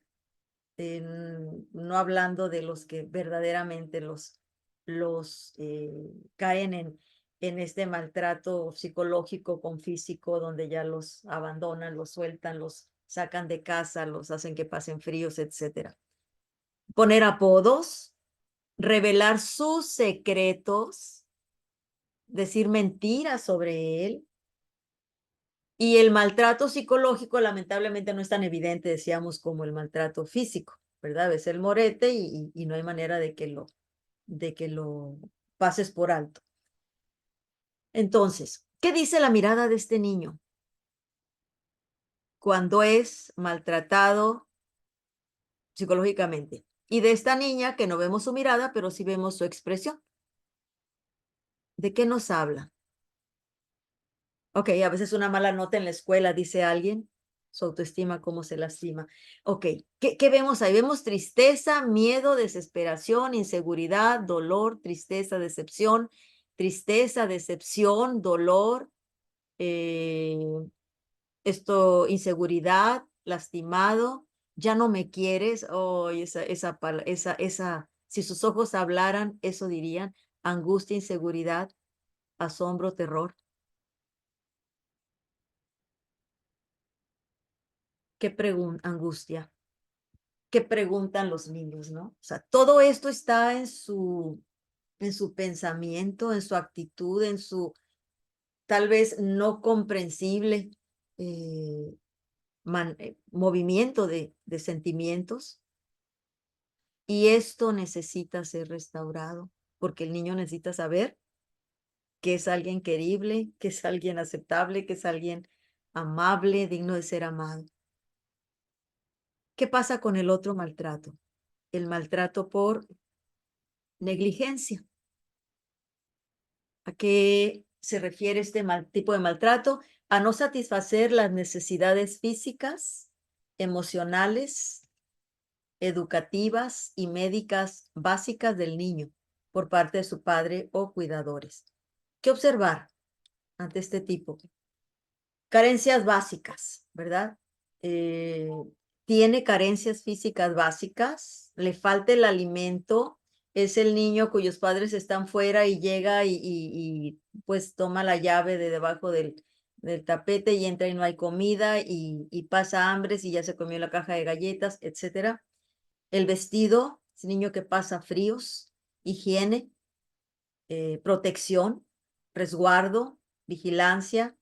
no hablando de los que verdaderamente caen en este maltrato psicológico con físico, donde ya los abandonan, los sueltan, los sacan de casa, los hacen que pasen fríos, etcétera. Poner apodos, revelar sus secretos, decir mentiras sobre él. Y el maltrato psicológico lamentablemente no es tan evidente, decíamos, como el maltrato físico, ¿verdad? Ves el morete y no hay manera de que lo pases por alto. Entonces, ¿qué dice la mirada de este niño cuando es maltratado psicológicamente? Y de esta niña, que no vemos su mirada, pero sí vemos su expresión. ¿De qué nos habla? Ok, a veces una mala nota en la escuela, dice alguien, su autoestima cómo se lastima. Ok, ¿qué vemos ahí? Vemos tristeza, miedo, desesperación, inseguridad, dolor, tristeza, decepción, dolor, inseguridad, lastimado, ya no me quieres, oh, si sus ojos hablaran, eso dirían, angustia, inseguridad, asombro, terror. ¿Qué angustia? ¿Qué preguntan los niños, no? O sea, todo esto está en su pensamiento, en su actitud, en su tal vez no comprensible eh, movimiento de sentimientos. Y esto necesita ser restaurado, porque el niño necesita saber que es alguien querible, que es alguien aceptable, que es alguien amable, digno de ser amado. ¿Qué pasa con el otro maltrato? El maltrato por negligencia. ¿A qué se refiere este tipo de maltrato? A no satisfacer las necesidades físicas, emocionales, educativas y médicas básicas del niño por parte de su padre o cuidadores. ¿Qué observar ante este tipo? Carencias básicas, ¿verdad? Eh, Tiene carencias físicas básicas, le falta el alimento, es el niño cuyos padres están fuera y llega pues toma la llave de debajo del tapete y entra y no hay comida y pasa hambres y ya se comió la caja de galletas, etcétera. El vestido, es niño que pasa fríos, higiene, protección, resguardo, vigilancia,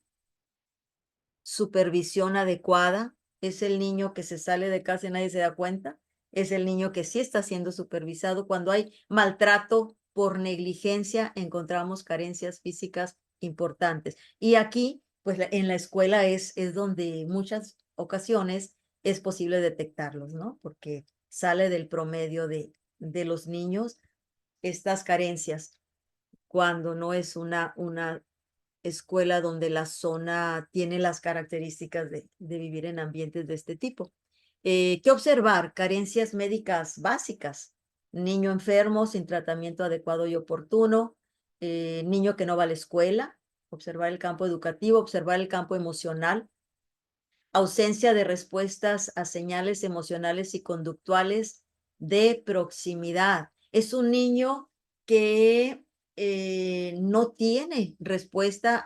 supervisión adecuada. Es el niño que se sale de casa y nadie se da cuenta. Es el niño que sí está siendo supervisado. Cuando hay maltrato por negligencia, encontramos carencias físicas importantes. Y aquí, pues en la escuela es donde muchas ocasiones es posible detectarlos, ¿no? Porque sale del promedio de los niños estas carencias cuando no es una escuela donde la zona tiene las características de vivir en ambientes de este tipo. ¿Qué observar? Carencias médicas básicas. Niño enfermo sin tratamiento adecuado y oportuno. Niño que no va a la escuela. Observar el campo educativo, observar el campo emocional. Ausencia de respuestas a señales emocionales y conductuales de proximidad. Es un niño que no tiene respuesta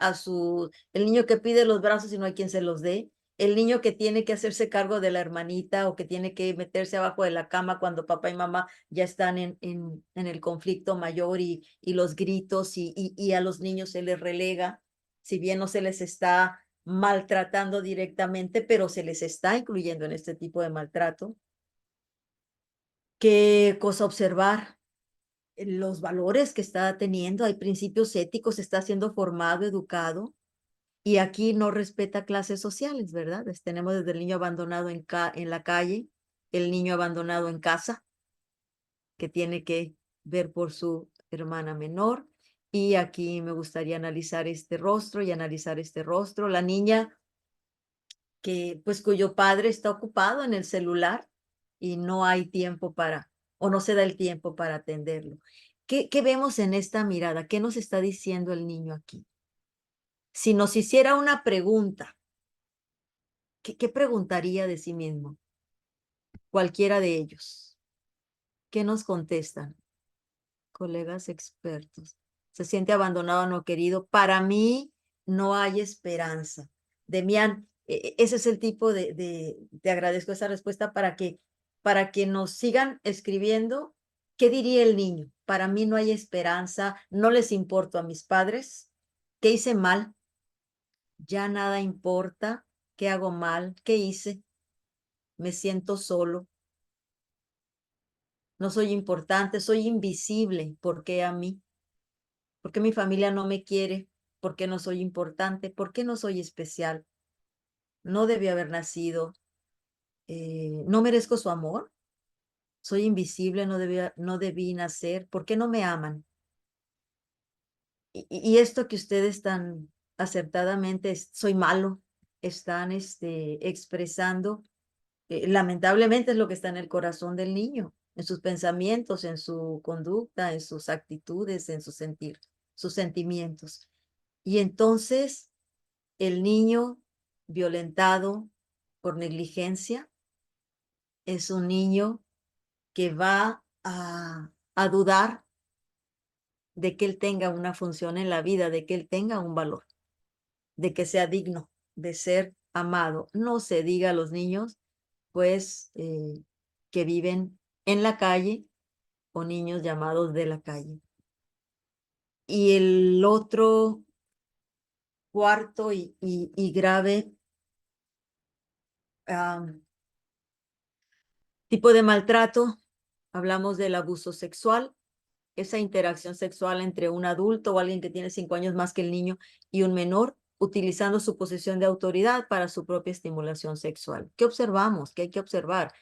el niño que pide los brazos y no hay quien se los dé, el niño que tiene que hacerse cargo de la hermanita o que tiene que meterse abajo de la cama cuando papá y mamá ya están en el conflicto mayor y los gritos y a los niños se les relega, si bien no se les está maltratando directamente, pero se les está incluyendo en este tipo de maltrato. ¿Qué cosa observar? Los valores que está teniendo, hay principios éticos, está siendo formado, educado, y aquí no respeta clases sociales, ¿verdad? Tenemos desde el niño abandonado en la calle, el niño abandonado en casa, que tiene que ver por su hermana menor, y aquí me gustaría analizar este rostro y analizar este rostro. La niña pues cuyo padre está ocupado en el celular y no hay tiempo o no se da el tiempo para atenderlo. ¿Qué vemos en esta mirada? ¿Qué nos está diciendo el niño aquí? Si nos hiciera una pregunta, ¿qué preguntaría de sí mismo? Cualquiera de ellos. ¿Qué nos contestan? Colegas expertos. Se siente abandonado, no querido. Para mí no hay esperanza. Demián, ese es el tipo te agradezco esa respuesta para que nos sigan escribiendo. ¿Qué diría el niño? Para mí no hay esperanza, no les importo a mis padres. ¿Qué hice mal? Ya nada importa. ¿Qué hago mal? ¿Qué hice? Me siento solo. No soy importante, soy invisible. ¿Por qué a mí? ¿Por qué mi familia no me quiere? ¿Por qué no soy importante? ¿Por qué no soy especial? No debí haber nacido. ¿No merezco su amor? ¿Soy invisible? No debí nacer. ¿Por qué no me aman? Y esto que ustedes tan acertadamente, soy malo, están expresando, lamentablemente es lo que está en el corazón del niño, en sus pensamientos, en su conducta, en sus actitudes, en su sentir, sus sentimientos. Y entonces el niño violentado por negligencia es un niño que va a dudar de que él tenga una función en la vida, de que él tenga un valor, de que sea digno de ser amado. No se diga a los niños, pues, que viven en la calle o niños llamados de la calle. Y el otro cuarto y grave tipo de maltrato, hablamos del abuso sexual, esa interacción sexual entre un adulto o alguien que tiene 5 años más que el niño y un menor, utilizando su posición de autoridad para su propia estimulación sexual. ¿Qué observamos? ¿Qué hay que observar?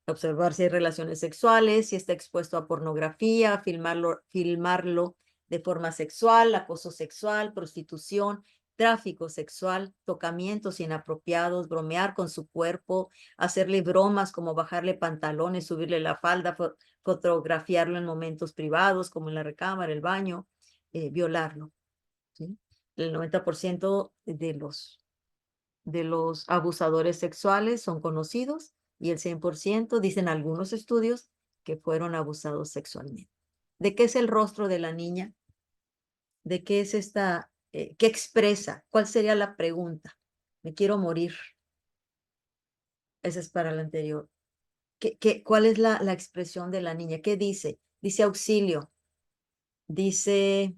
Observar si hay relaciones sexuales, si está expuesto a pornografía, filmarlo de forma sexual, acoso sexual, prostitución, tráfico sexual, tocamientos inapropiados, bromear con su cuerpo, hacerle bromas como bajarle pantalones, subirle la falda, fotografiarlo en momentos privados, como en la recámara, el baño, violarlo. ¿Sí? El 90% de los abusadores sexuales son conocidos y el 100%, dicen algunos estudios, que fueron abusados sexualmente. ¿De qué es el rostro de la niña? ¿De qué es esta, qué expresa? ¿Cuál sería la pregunta? Me quiero morir. Esa es para la anterior. ¿Cuál es la expresión de la niña? ¿Qué dice? Dice auxilio. Dice,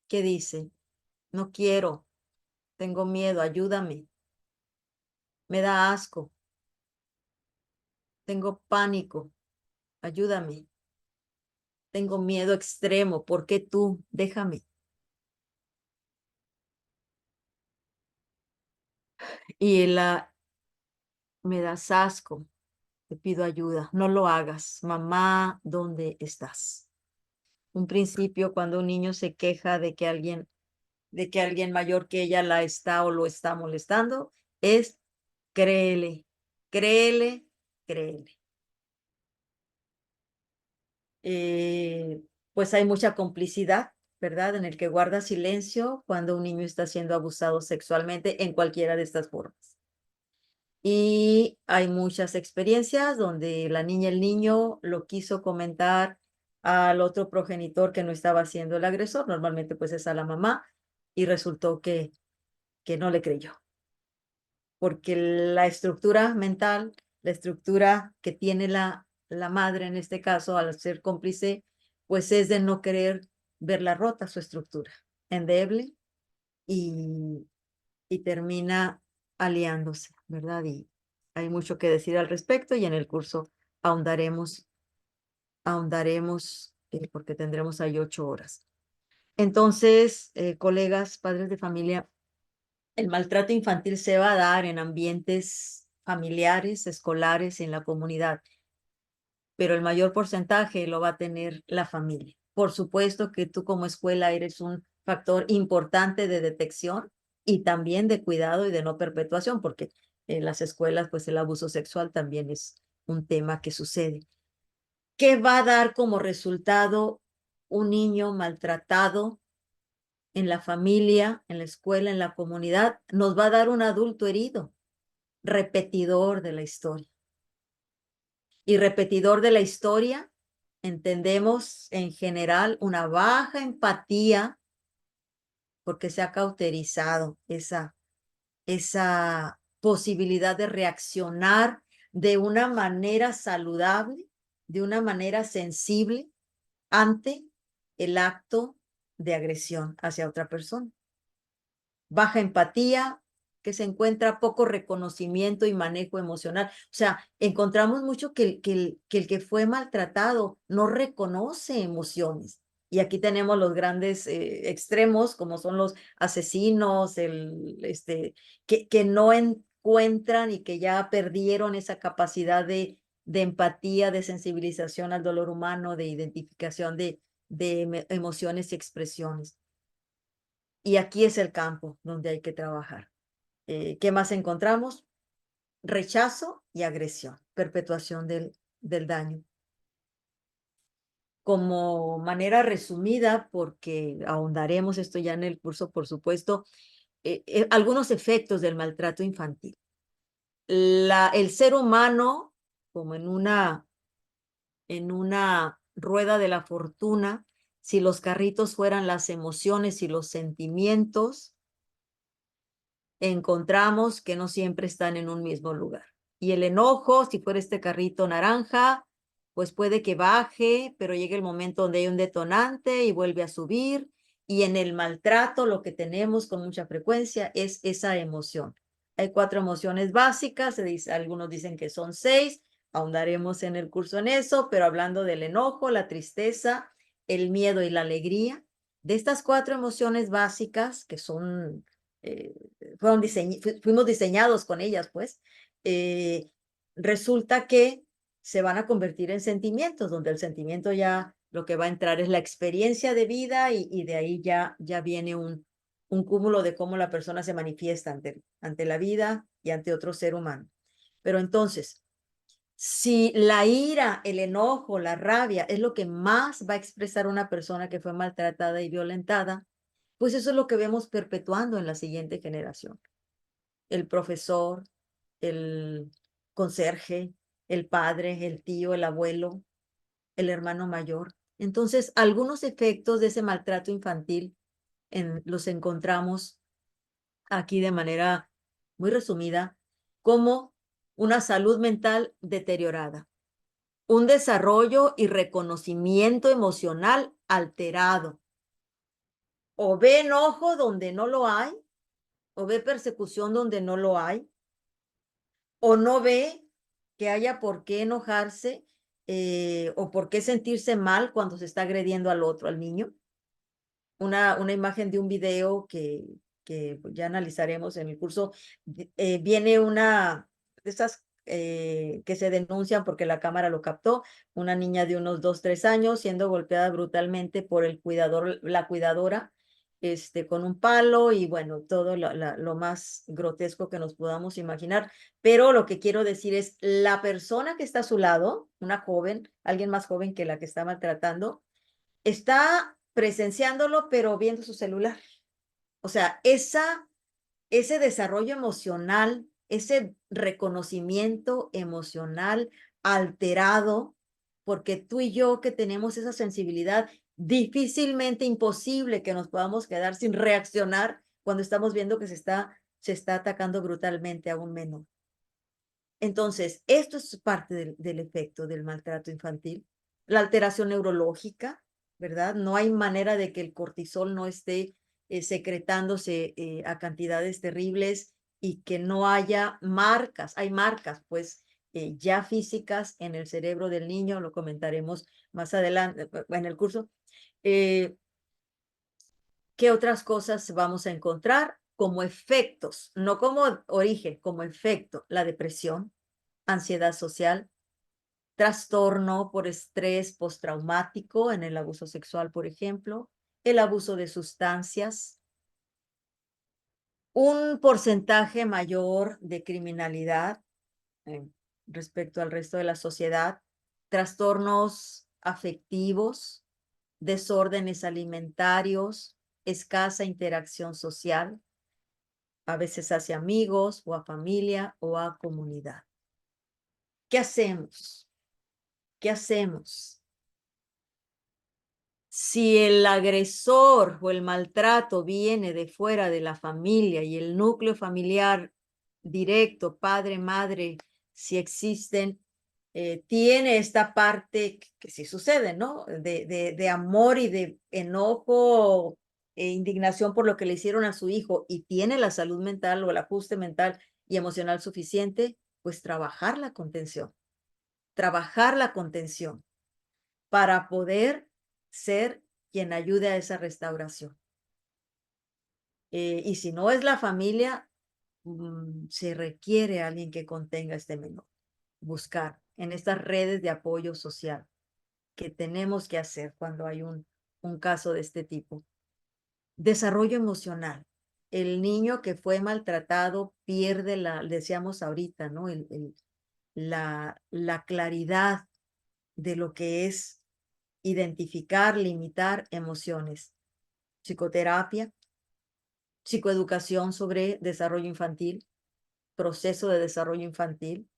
¿qué dice? No quiero, tengo miedo, ayúdame. Me da asco, tengo pánico, ayúdame. Tengo miedo extremo, ¿por qué tú? Déjame. Y me das asco, te pido ayuda, no lo hagas. Mamá, ¿dónde estás? Un principio cuando un niño se queja de que alguien mayor que ella la está o lo está molestando, es créele, créele, créele. Pues hay mucha complicidad, ¿verdad? En el que guarda silencio cuando un niño está siendo abusado sexualmente en cualquiera de estas formas. Y hay muchas experiencias donde la niña, el niño lo quiso comentar al otro progenitor que no estaba siendo el agresor, normalmente pues es a la mamá, y resultó que no le creyó, porque la estructura mental, la estructura que tiene la madre en este caso al ser cómplice, pues es de no querer verla rota su estructura, endeble y, y termina aliándose, ¿verdad? Y hay mucho que decir al respecto y en el curso ahondaremos porque tendremos ahí 8 horas. Entonces, colegas, padres de familia, el maltrato infantil se va a dar en ambientes familiares, escolares, en la comunidad, pero el mayor porcentaje lo va a tener la familia. Por supuesto que tú como escuela eres un factor importante de detección y también de cuidado y de no perpetuación, porque en las escuelas pues el abuso sexual también es un tema que sucede. ¿Qué va a dar como resultado un niño maltratado en la familia, en la escuela, en la comunidad? Nos va a dar un adulto herido, repetidor de la historia. Y repetidor de la historia, entendemos en general una baja empatía porque se ha cauterizado esa posibilidad de reaccionar de una manera saludable, de una manera sensible ante el acto de agresión hacia otra persona. Baja empatía, que se encuentra poco reconocimiento y manejo emocional. O sea, encontramos mucho que el que fue maltratado no reconoce emociones. Y aquí tenemos los grandes extremos, como son los asesinos, que no encuentran y que ya perdieron esa capacidad de empatía, de sensibilización al dolor humano, de identificación de emociones y expresiones. Y aquí es el campo donde hay que trabajar. ¿Qué más encontramos? Rechazo y agresión, perpetuación del daño. Como manera resumida, porque ahondaremos esto ya en el curso, por supuesto, algunos efectos del maltrato infantil. El ser humano como en una rueda de la fortuna. Si los carritos fueran las emociones y los sentimientos, encontramos que no siempre están en un mismo lugar. Y el enojo, si fuera este carrito naranja, pues puede que baje, pero llegue el momento donde hay un detonante y vuelve a subir. Y en el maltrato lo que tenemos con mucha frecuencia es esa emoción. Hay 4 emociones básicas, algunos dicen que son 6, ahondaremos en el curso en eso, pero hablando del enojo, la tristeza, el miedo y la alegría, de estas 4 emociones básicas que son eh, fuimos diseñados con ellas, pues, eh, resulta que se van a convertir en sentimientos, donde el sentimiento ya lo que va a entrar es la experiencia de vida y de ahí ya viene un cúmulo de cómo la persona se manifiesta ante la vida y ante otro ser humano. Pero entonces, si la ira, el enojo, la rabia es lo que más va a expresar una persona que fue maltratada y violentada, pues eso es lo que vemos perpetuando en la siguiente generación. El profesor, el conserje, el padre, el tío, el abuelo, el hermano mayor. Entonces, algunos efectos de ese maltrato infantil los encontramos aquí de manera muy resumida, como una salud mental deteriorada, un desarrollo y reconocimiento emocional alterado, o ve enojo donde no lo hay, o ve persecución donde no lo hay, o no ve que haya por qué enojarse o por qué sentirse mal cuando se está agrediendo al otro, al niño. Una imagen de un video que ya analizaremos en el curso, viene una de esas que se denuncian porque la cámara lo captó, una niña de unos 2, 3 años siendo golpeada brutalmente por el cuidador, la cuidadora, con un palo y bueno, todo lo más grotesco que nos podamos imaginar. Pero lo que quiero decir es, la persona que está a su lado, una joven, alguien más joven que la que está maltratando, está presenciándolo, pero viendo su celular. O sea, ese desarrollo emocional, ese reconocimiento emocional alterado, porque tú y yo que tenemos esa sensibilidad, difícilmente imposible que nos podamos quedar sin reaccionar cuando estamos viendo que se está atacando brutalmente a un menor. Entonces, esto es parte del efecto del maltrato infantil. La alteración neurológica, ¿verdad? No hay manera de que el cortisol no esté secretándose a cantidades terribles y que no haya marcas. Hay marcas, pues, ya físicas en el cerebro del niño, lo comentaremos más adelante en el curso. ¿Qué otras cosas vamos a encontrar como efectos? No como origen, como efecto. La depresión, ansiedad social, trastorno por estrés postraumático en el abuso sexual, por ejemplo, el abuso de sustancias, un porcentaje mayor de criminalidad eh, respecto al resto de la sociedad, trastornos afectivos, desórdenes alimentarios, escasa interacción social, a veces hacia amigos o a familia o a comunidad. ¿Qué hacemos? ¿Qué hacemos? Si el agresor o el maltrato viene de fuera de la familia y el núcleo familiar directo, padre, madre, si existen, tiene esta parte que sí sucede, ¿no? De amor y de enojo e indignación por lo que le hicieron a su hijo y tiene la salud mental o el ajuste mental y emocional suficiente, pues trabajar la contención para poder ser quien ayude a esa restauración. Y si no es la familia, se requiere alguien que contenga a este menor. Buscar en estas redes de apoyo social que tenemos que hacer cuando hay un caso de este tipo. Desarrollo emocional. El niño que fue maltratado pierde decíamos ahorita, ¿no? La claridad de lo que es identificar, limitar emociones. Psicoterapia, psicoeducación sobre desarrollo infantil, proceso de desarrollo infantil,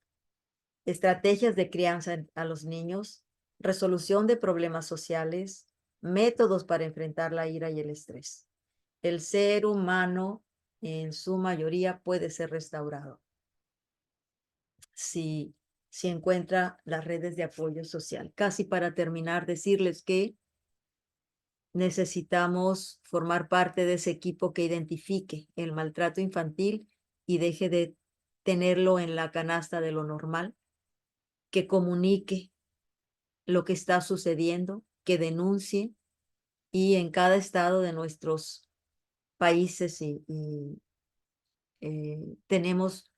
estrategias de crianza a los niños, resolución de problemas sociales, métodos para enfrentar la ira y el estrés. El ser humano, en su mayoría, puede ser restaurado si, si encuentra las redes de apoyo social. Casi para terminar, decirles que necesitamos formar parte de ese equipo que identifique el maltrato infantil y deje de tenerlo en la canasta de lo normal, que comunique lo que está sucediendo, que denuncie, y en cada estado de nuestros países tenemos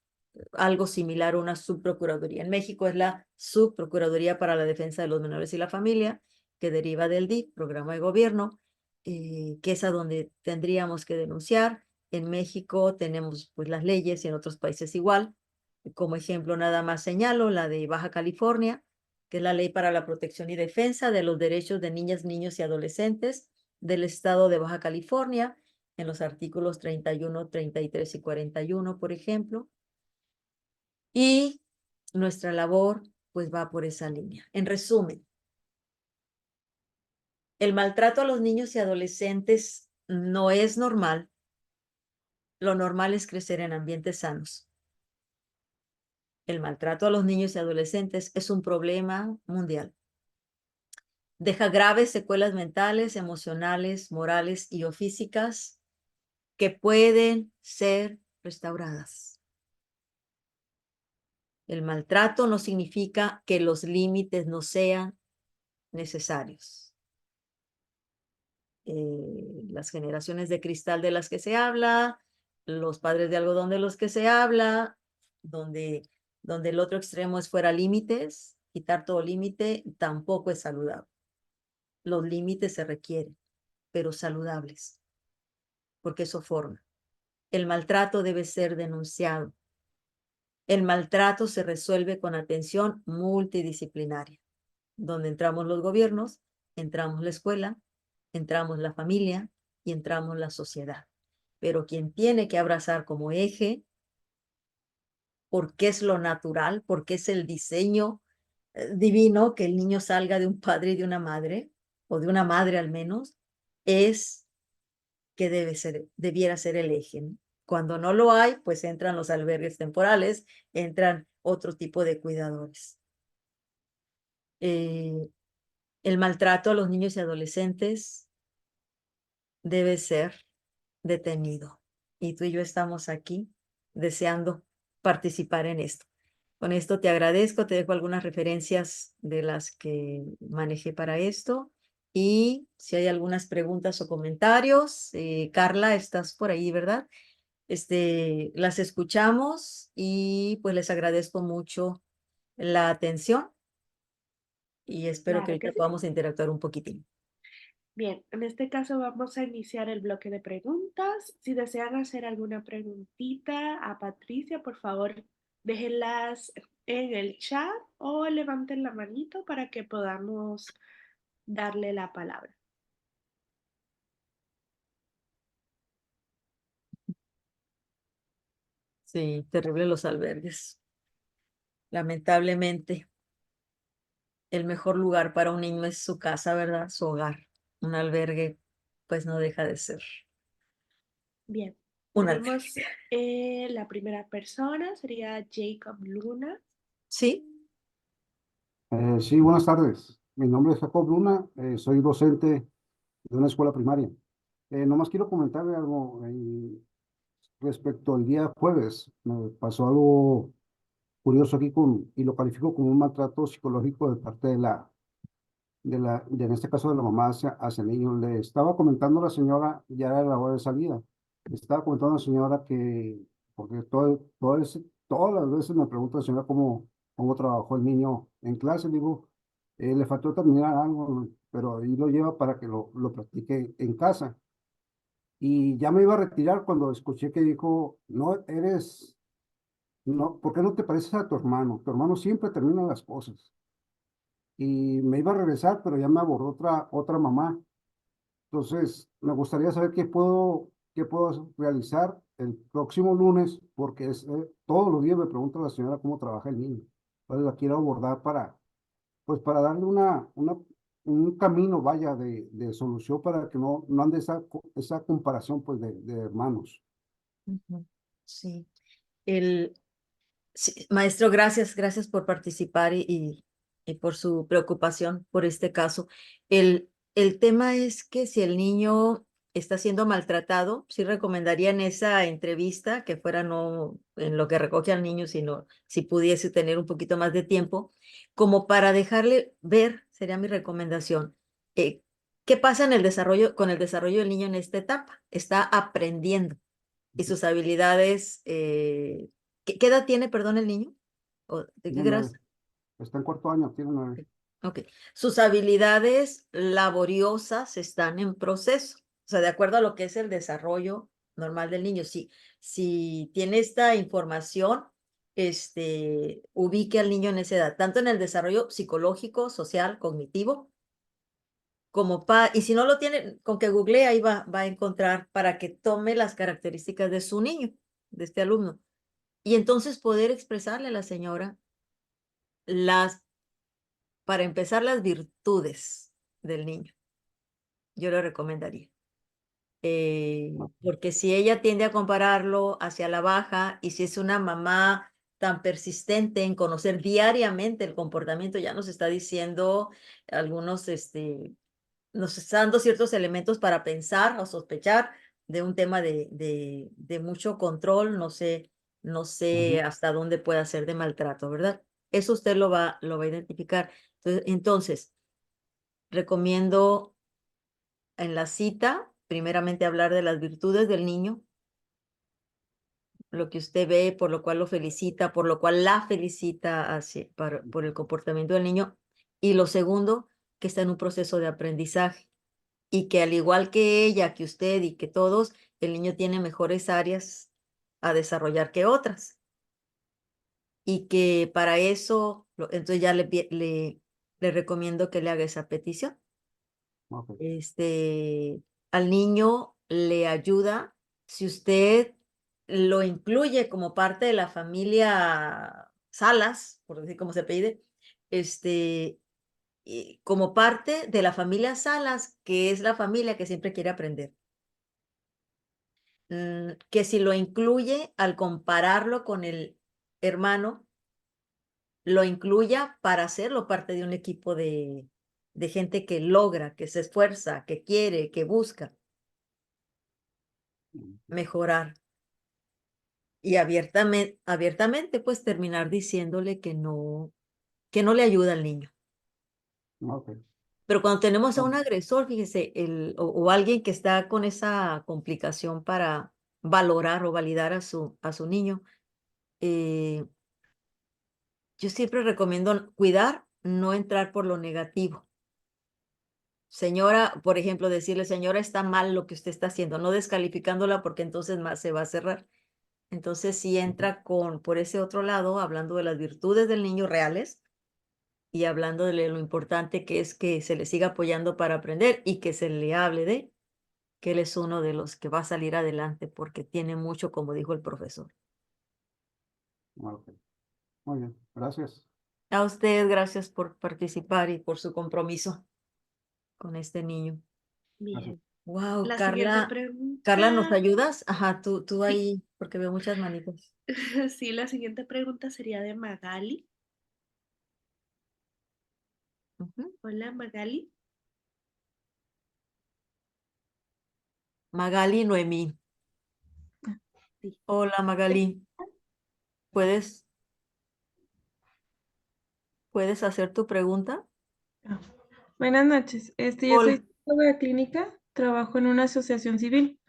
algo similar a una subprocuraduría. En México es la Subprocuraduría para la Defensa de los Menores y la Familia, que deriva del DIF, Programa de Gobierno, que es a donde tendríamos que denunciar. En México tenemos pues las leyes y en otros países igual. Como ejemplo, nada más señalo la de Baja California, que es la Ley para la Protección y Defensa de los Derechos de Niñas, Niños y Adolescentes del Estado de Baja California, en los artículos 31, 33 y 41, por ejemplo. Y nuestra labor pues va por esa línea. En resumen, el maltrato a los niños y adolescentes no es normal. Lo normal es crecer en ambientes sanos. El maltrato a los niños y adolescentes es un problema mundial. Deja graves secuelas mentales, emocionales, morales y o físicas que pueden ser restauradas. El maltrato no significa que los límites no sean necesarios. Las generaciones de cristal de las que se habla, los padres de algodón de los que se habla, donde el otro extremo es fuera límites, quitar todo límite, tampoco es saludable. Los límites se requieren, pero saludables, porque eso forma. El maltrato debe ser denunciado. El maltrato se resuelve con atención multidisciplinaria, donde entramos los gobiernos, entramos la escuela, entramos la familia y entramos la sociedad. Pero quien tiene que abrazar como eje, porque es lo natural, porque es el diseño divino que el niño salga de un padre y de una madre, o de una madre al menos, es que debiera ser el eje, ¿no? Cuando no lo hay, pues entran los albergues temporales, entran otro tipo de cuidadores. El maltrato a los niños y adolescentes debe ser detenido. Y tú y yo estamos aquí deseando participar en esto. Con esto te agradezco, te dejo algunas referencias de las que manejé para esto. Y si hay algunas preguntas o comentarios, Carla, estás por ahí, ¿verdad? Las escuchamos y pues les agradezco mucho la atención y espero que Claro que ahorita sí. podamos interactuar un poquitín. Bien, en este caso vamos a iniciar el bloque de preguntas. Si desean hacer alguna preguntita a Patricia, por favor, déjenlas en el chat o levanten la manito para que podamos darle la palabra. Sí, terrible los albergues. Lamentablemente, el mejor lugar para un niño es su casa, ¿verdad? Su hogar. Un albergue, pues no deja de ser Bien, un albergue. tenemos la primera persona, sería Jacob Luna. Sí, Sí, buenas tardes. Mi nombre es Jacob Luna, soy docente de una escuela primaria. Nomás quiero comentarle algo respecto al día jueves. Me pasó algo curioso aquí y lo califico como un maltrato psicológico de parte en este caso de la mamá hacia el niño. Le estaba comentando a la señora, ya era la hora de salida, le estaba comentando a la señora que, porque todas las veces me pregunta la señora cómo trabajó el niño en clase. Digo, le faltó terminar algo, ¿no? Pero ahí lo lleva para que lo practique en casa. Y ya me iba a retirar cuando escuché que dijo, no, ¿por qué no te pareces a tu hermano? Tu hermano siempre termina las cosas. Y me iba a regresar, pero ya me abordó otra mamá. Entonces, me gustaría saber qué puedo realizar el próximo lunes, porque todos los días me pregunta la señora cómo trabaja el niño. pues la quiero abordar pues para darle un camino, vaya, de solución para que no ande esa comparación, pues, de hermanos. Ujú. Sí. El, sí, maestro, gracias por participar y por su preocupación por este caso. El tema es que si el niño está siendo maltratado, sí recomendaría en esa entrevista que fuera no en lo que recoge al niño, sino si pudiese tener un poquito más de tiempo, como para dejarle ver, sería mi recomendación, eh, qué pasa en el desarrollo, con el desarrollo del niño en esta etapa. Está aprendiendo y sus habilidades. ¿Qué edad tiene, perdón, el niño? ¿O de qué Tiene grado? 9, está en cuarto año, tiene 9. Ok. Sus habilidades laboriosas están en proceso. O sea, de acuerdo a lo que es el desarrollo normal del niño. Si tiene esta información, ubique al niño en esa edad, tanto en el desarrollo psicológico, social, cognitivo, y si no lo tiene, con que google ahí va a encontrar para que tome las características de su niño, de este alumno. Y entonces poder expresarle a la señora para empezar, las virtudes del niño. Yo le recomendaría. Porque si ella tiende a compararlo hacia la baja y si es una mamá tan persistente en conocer diariamente el comportamiento, ya nos está diciendo algunos, nos está dando ciertos elementos para pensar o sospechar de un tema de mucho control, no sé Ujú. hasta dónde pueda ser de maltrato, ¿verdad? Eso usted lo va a identificar. Entonces, recomiendo en la cita, primeramente hablar de las virtudes del niño, lo que usted ve, por lo cual lo felicita, por lo cual la felicita por el comportamiento del niño. Y lo segundo, que está en un proceso de aprendizaje y que al igual que ella, que usted y que todos, el niño tiene mejores áreas a desarrollar que otras. Y que para eso, entonces ya le recomiendo que le haga esa petición. Ok. Al niño le ayuda si usted lo incluye como parte de la familia Salas, por decir como se pide, y como parte de la familia Salas, que es la familia que siempre quiere aprender. Que si lo incluye al compararlo con el hermano, lo incluya para hacerlo parte de un equipo de gente que logra, que se esfuerza, que quiere, que busca mejorar. Y abiertamente, pues terminar diciéndole que no le ayuda al niño. Ok. Pero cuando tenemos a Bueno, un agresor, fíjese, o alguien que está con esa complicación para valorar o validar a su niño, eh, yo siempre recomiendo cuidar, no entrar por lo negativo. Señora, por ejemplo, decirle, señora, está mal lo que usted está haciendo, no descalificándola porque entonces más se va a cerrar. Entonces, si ujú. entra por ese otro lado, hablando de las virtudes del niño reales y hablando de lo importante que es que se le siga apoyando para aprender y que se le hable de que él es uno de los que va a salir adelante porque tiene mucho, como dijo el profesor. Ok. Muy bien, gracias. A usted, gracias por participar y por su compromiso con este niño. Gracias. Bien. Wow, La siguiente Carla, ¿nos pregunta, ayudas? Ajá, tú sí, ahí, porque veo muchas manitas. sí, la siguiente pregunta sería de Magali. Ujú. Hola, Magali. Magali Noemí. Sí. Hola, Magali. ¿Puedes, puedes hacer tu pregunta? Ah, Buenas noches. Yo soy Hola. psicóloga clínica, trabajo en una asociación civil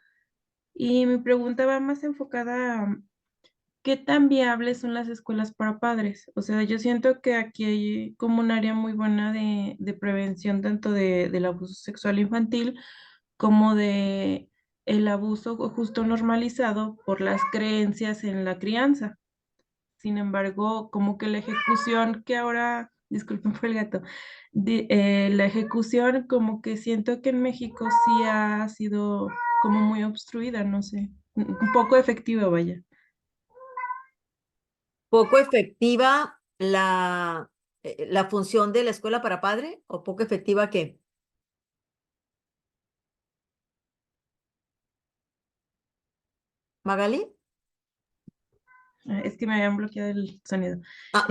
y mi pregunta va más enfocada a qué tan viables son las escuelas para padres. O sea, yo siento que aquí hay como un área muy buena de prevención tanto del abuso sexual infantil como de el abuso justo normalizado por las creencias en la crianza. Sin embargo, como que la ejecución que ahora, disculpen por el gato, la ejecución como que siento que en México sí ha sido como muy obstruida, no sé, un poco efectiva, vaya. Poco efectiva la función de la escuela para padre o poco efectiva que... Magali. Es que me habían bloqueado el sonido. Ah,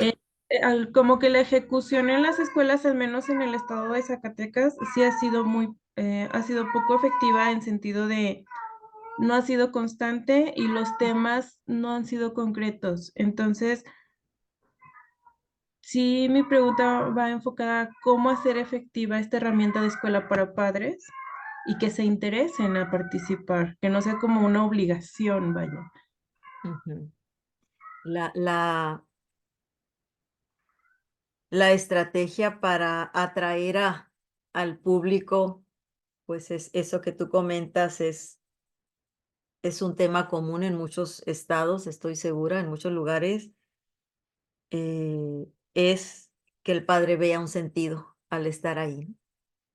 Como que la ejecución en las escuelas, al menos en el estado de Zacatecas, sí ha sido poco efectiva en sentido de no ha sido constante y los temas no han sido concretos. Entonces, sí, mi pregunta va enfocada a cómo hacer efectiva esta herramienta de escuela para padres y que se interesen a participar, que no sea como una obligación, vaya. ujú. La, la, la estrategia para atraer al público, pues es eso que tú comentas, es un tema común en muchos estados, estoy segura, en muchos lugares, es que el padre vea un sentido al estar ahí, ¿no?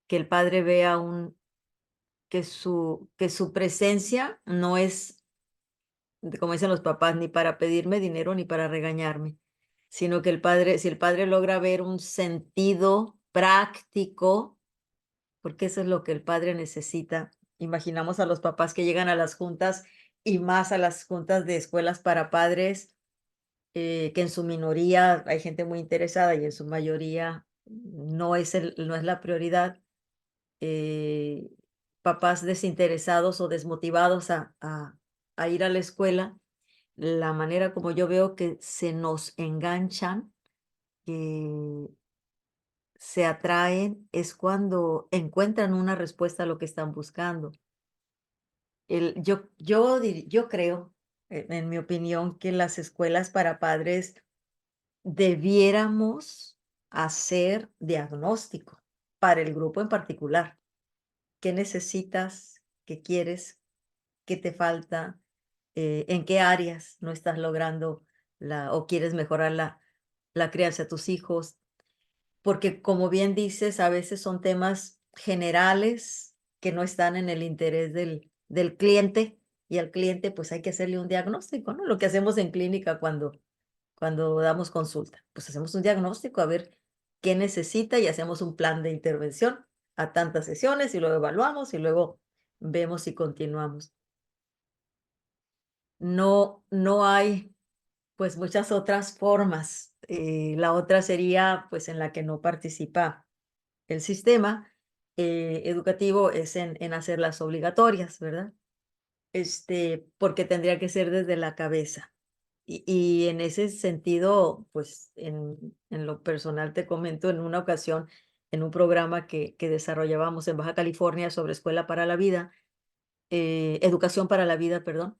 Que el padre vea que su presencia no es, como dicen los papás, ni para pedirme dinero ni para regañarme, sino que si el padre logra ver un sentido práctico, porque eso es lo que el padre necesita. Imaginamos a los papás que llegan a las juntas y más a las juntas de escuelas para padres, que en su minoría hay gente muy interesada y en su mayoría no es la prioridad. eh, Papás desinteresados o desmotivados a ir a la escuela, la manera como yo veo que se nos enganchan, que se atraen, es cuando encuentran una respuesta a lo que están buscando. Yo creo, en mi opinión, que las escuelas para padres debiéramos hacer diagnóstico para el grupo en particular. ¿Qué necesitas? ¿Qué quieres? ¿Qué te falta? ¿En qué áreas no estás logrando o quieres mejorar la crianza de tus hijos? Porque como bien dices, a veces son temas generales que no están en el interés del cliente, y al cliente pues hay que hacerle un diagnóstico, ¿no? Lo que hacemos en clínica cuando damos consulta, pues hacemos un diagnóstico a ver qué necesita y hacemos un plan de intervención a tantas sesiones y luego evaluamos y luego vemos si continuamos. No hay pues muchas otras formas. La otra sería pues en la que no participa el sistema educativo, es en hacerlas obligatorias, ¿verdad? Porque tendría que ser desde la cabeza. Y en ese sentido, pues en lo personal te comento, en una ocasión, en un programa que desarrollábamos en Baja California sobre escuela para la vida, educación para la vida, perdón.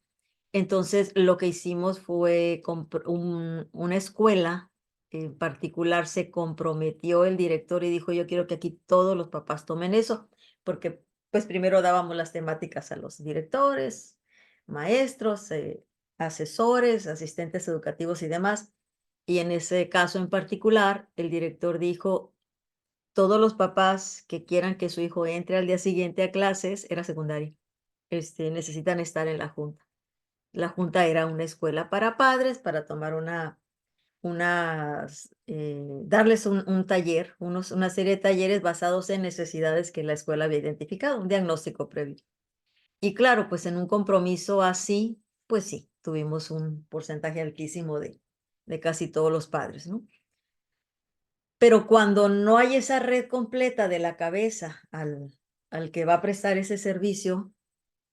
Entonces, lo que hicimos fue una escuela en particular se comprometió el director y dijo: "Yo quiero que aquí todos los papás tomen eso", porque, pues, primero dábamos las temáticas a los directores, maestros, asesores, asistentes educativos y demás. Y en ese caso en particular, el director dijo: "Todos los papás que quieran que su hijo entre al día siguiente a clases", era secundaria, necesitan estar en la junta. La junta era una escuela para padres, para tomar darles un taller, una serie de talleres basados en necesidades que la escuela había identificado, un diagnóstico previo. Y claro, pues en un compromiso así, pues sí, tuvimos un porcentaje altísimo de casi todos los padres, ¿no? Pero cuando no hay esa red completa de la cabeza al que va a prestar ese servicio,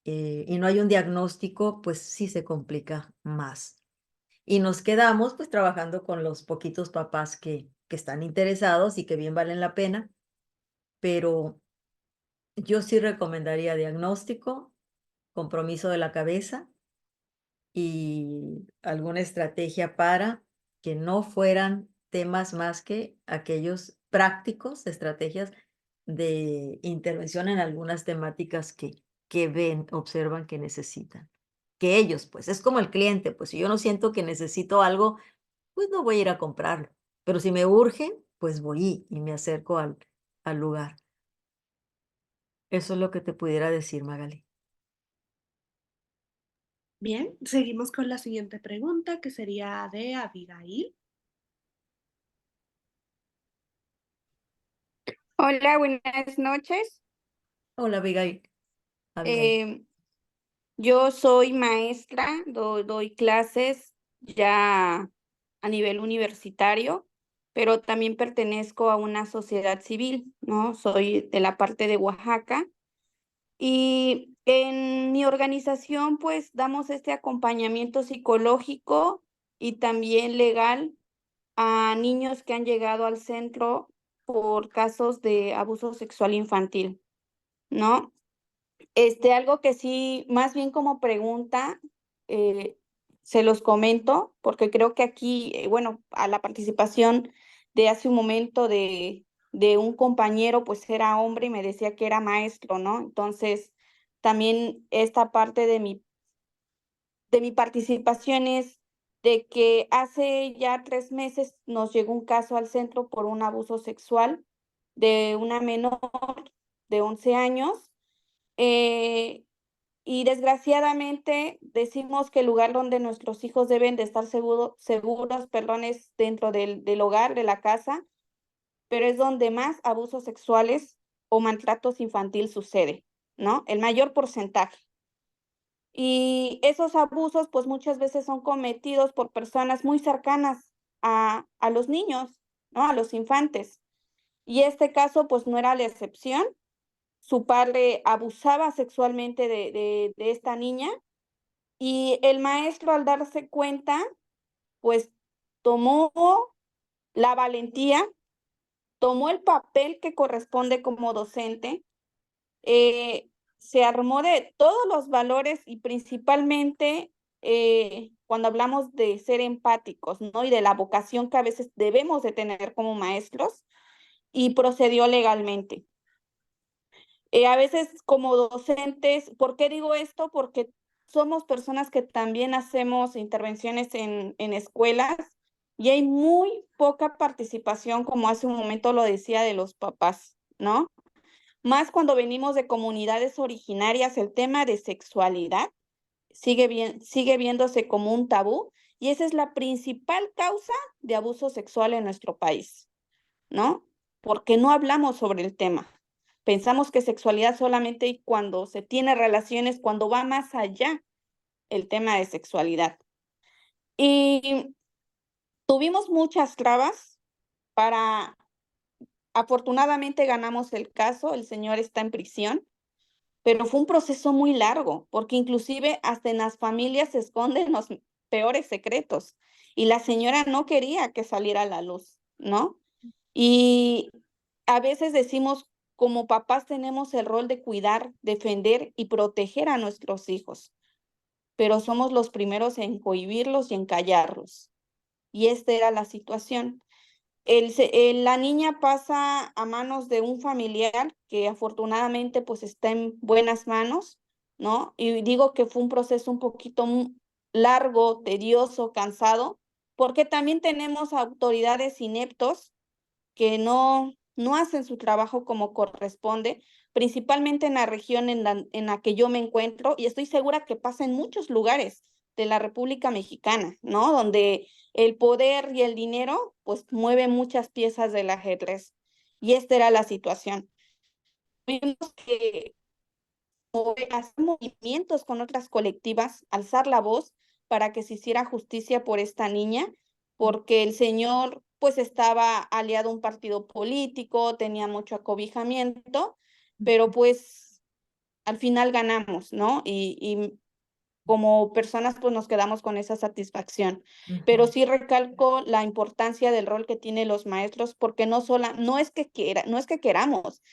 y no hay un diagnóstico, pues sí se complica más. Y nos quedamos, pues, trabajando con los poquitos papás que están interesados y que bien valen la pena, pero yo sí recomendaría diagnóstico, compromiso de la cabeza y alguna estrategia para que no fueran temas más que aquellos prácticos, estrategias de intervención en algunas temáticas que ven, observan que necesitan. Que ellos, pues, es como el cliente, pues, si yo no siento que necesito algo, pues no voy a ir a comprarlo, pero si me urge, pues voy y me acerco al lugar. Eso es lo que te pudiera decir, Magali. Bien, seguimos con la siguiente pregunta, que sería de Abigail. Hola, buenas noches. Hola, Abigail. Abigail. Yo soy maestra, doy clases ya a nivel universitario, pero también pertenezco a una sociedad civil, ¿no? Soy de la parte de Oaxaca y en mi organización pues damos este acompañamiento psicológico y también legal a niños que han llegado al centro por casos de abuso sexual infantil, ¿no? Algo que sí, más bien como pregunta, eh, se los comento, porque creo que aquí, bueno, a la participación de hace un momento de un compañero, pues era hombre y me decía que era maestro, ¿no? Entonces, también esta parte de mi participación es de que hace ya 3 meses nos llegó un caso al centro por un abuso sexual de una menor de 11 años. eh, y desgraciadamente decimos que el lugar donde nuestros hijos deben de estar seguros, perdón, es dentro del hogar, de la casa, pero es donde más abusos sexuales o maltratos infantil sucede, ¿no? El mayor porcentaje. Y esos abusos, pues muchas veces son cometidos por personas muy cercanas a los niños, ¿no? A los infantes. Y este caso, pues no era la excepción. Su padre abusaba sexualmente de esta niña y el maestro, al darse cuenta, pues tomó la valentía, tomó el papel que corresponde como docente, se armó de todos los valores y principalmente cuando hablamos de ser empáticos, ¿no? Y de la vocación que a veces debemos de tener como maestros, y procedió legalmente. A veces como docentes, ¿por qué digo esto? Porque somos personas que también hacemos intervenciones en escuelas y hay muy poca participación, como hace un momento lo decía, de los papás, ¿no? Más cuando venimos de comunidades originarias, el tema de sexualidad sigue viéndose como un tabú y esa es la principal causa de abuso sexual en nuestro país, ¿no? Porque no hablamos sobre el tema. Pensamos que sexualidad solamente cuando se tiene relaciones, cuando va más allá el tema de sexualidad. Y tuvimos muchas trabas para, afortunadamente ganamos el caso, el señor está en prisión, pero fue un proceso muy largo, porque inclusive hasta en las familias se esconden los peores secretos y la señora no quería que saliera a la luz, ¿no? Y a veces decimos, como papás tenemos el rol de cuidar, defender y proteger a nuestros hijos, pero somos los primeros en cohibirlos y en callarlos. Y esta era la situación. La niña pasa a manos de un familiar que afortunadamente pues está en buenas manos, ¿no? Y digo que fue un proceso un poquito largo, tedioso, cansado, porque también tenemos autoridades ineptos que no hacen su trabajo como corresponde, principalmente en la región en la que yo me encuentro, y estoy segura que pasa en muchos lugares de la República Mexicana, ¿no? Donde el poder y el dinero, pues, mueven muchas piezas del ajedrez. Y esta era la situación. Tuvimos que hacer movimientos con otras colectivas, alzar la voz para que se hiciera justicia por esta niña, porque el señor pues estaba aliado a un partido político, tenía mucho acobijamiento, pero pues al final ganamos, ¿no? Y como personas pues nos quedamos con esa satisfacción. Pero sí recalco la importancia del rol que tienen los maestros, porque no es que queramos,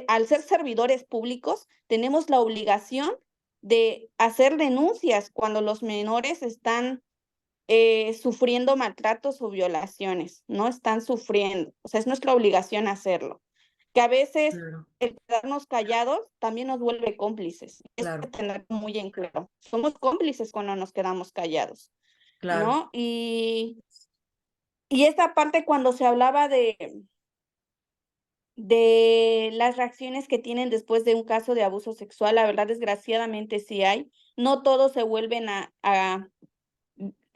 al ser servidores públicos, tenemos la obligación de hacer denuncias cuando los menores están sufriendo maltratos o violaciones, no están sufriendo. O sea, es nuestra obligación hacerlo. Que a veces Claro, el quedarnos callados también nos vuelve cómplices. Es claro, tener muy en claro. Somos cómplices cuando nos quedamos callados, claro. ¿no? Y esta parte cuando se hablaba de las reacciones que tienen después de un caso de abuso sexual, la verdad, desgraciadamente sí hay. No todos se vuelven a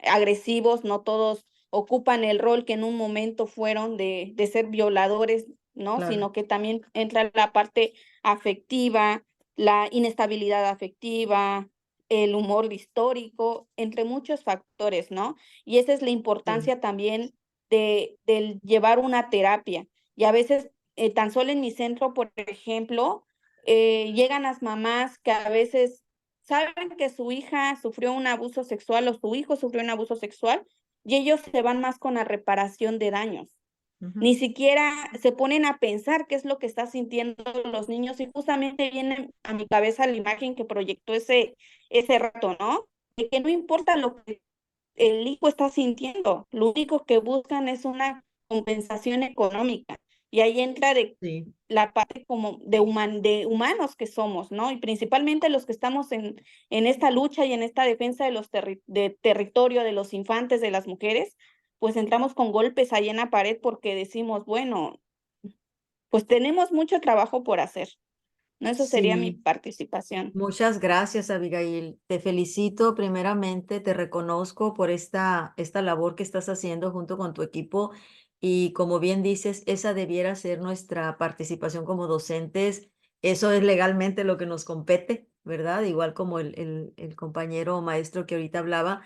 agresivos, no todos ocupan el rol que en un momento fueron de ser violadores, ¿no? Claro. Sino que también entra la parte afectiva, la inestabilidad afectiva, el humor histórico, entre muchos factores, ¿no? Y esa es la Sí. importancia también del llevar una terapia. Y a veces, tan solo en mi centro, por ejemplo, llegan las mamás que a veces saben que su hija sufrió un abuso sexual o su hijo sufrió un abuso sexual y ellos se van más con la reparación de daños. Ujú. Ni siquiera se ponen a pensar qué es lo que están sintiendo los niños y justamente viene a mi cabeza la imagen que proyectó ese rato, ¿no? De que no importa lo que el hijo está sintiendo, lo único que buscan es una compensación económica. Y ahí entra Sí. la parte como de humanos que somos, ¿no? Y principalmente los que estamos en esta lucha y en esta defensa de los de territorio, de los infantes, de las mujeres, pues entramos con golpes ahí en la pared porque decimos, bueno, pues tenemos mucho trabajo por hacer, ¿no? Eso sería mi Sí. participación. Muchas gracias, Abigail. Te felicito primeramente, te reconozco por esta labor que estás haciendo junto con tu equipo y como bien dices, esa debiera ser nuestra participación como docentes. Eso es legalmente lo que nos compete, ¿verdad? Igual como el compañero maestro que ahorita hablaba.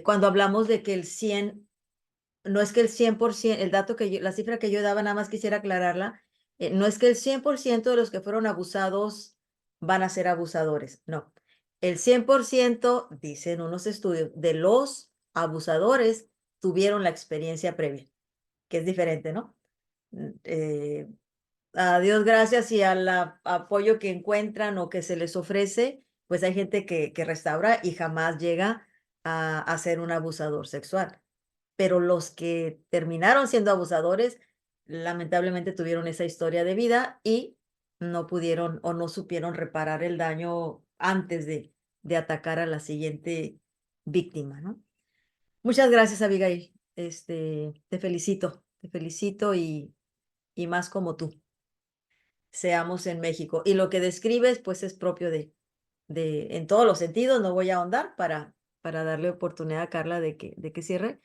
Cuando hablamos de que el 100 no es que el 100%, el dato la cifra que yo daba, nada más quisiera aclararla, no es que el 100% de los que fueron abusados van a ser abusadores, no. El 100%, dicen unos estudios, de los abusadores tuvieron la experiencia previa, que es diferente, ¿no? A Dios gracias y al apoyo que encuentran o que se les ofrece, pues hay gente que restaura y jamás llega a ser un abusador sexual, pero los que terminaron siendo abusadores, lamentablemente tuvieron esa historia de vida y no pudieron o no supieron reparar el daño antes de atacar a la siguiente víctima, ¿no? Muchas gracias, Abigail. Te felicito y más como tú. Seamos en México. Y lo que describes, pues es propio en todos los sentidos, no voy a ahondar para darle oportunidad a Carla de que cierre,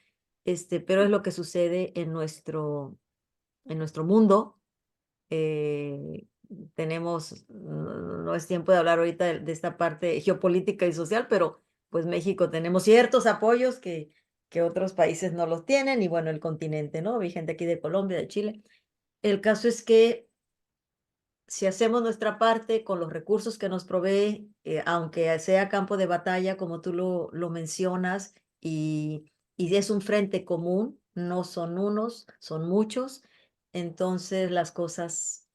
pero es lo que sucede en nuestro mundo. eh, no es tiempo de hablar ahorita de esta parte geopolítica y social, pero pues México tenemos ciertos apoyos que otros países no los tienen, y bueno, el continente, ¿no? Vi gente aquí de Colombia, de Chile. El caso es que si hacemos nuestra parte con los recursos que nos provee, aunque sea campo de batalla, como tú lo mencionas, y es un frente común, no son unos, son muchos, entonces las cosas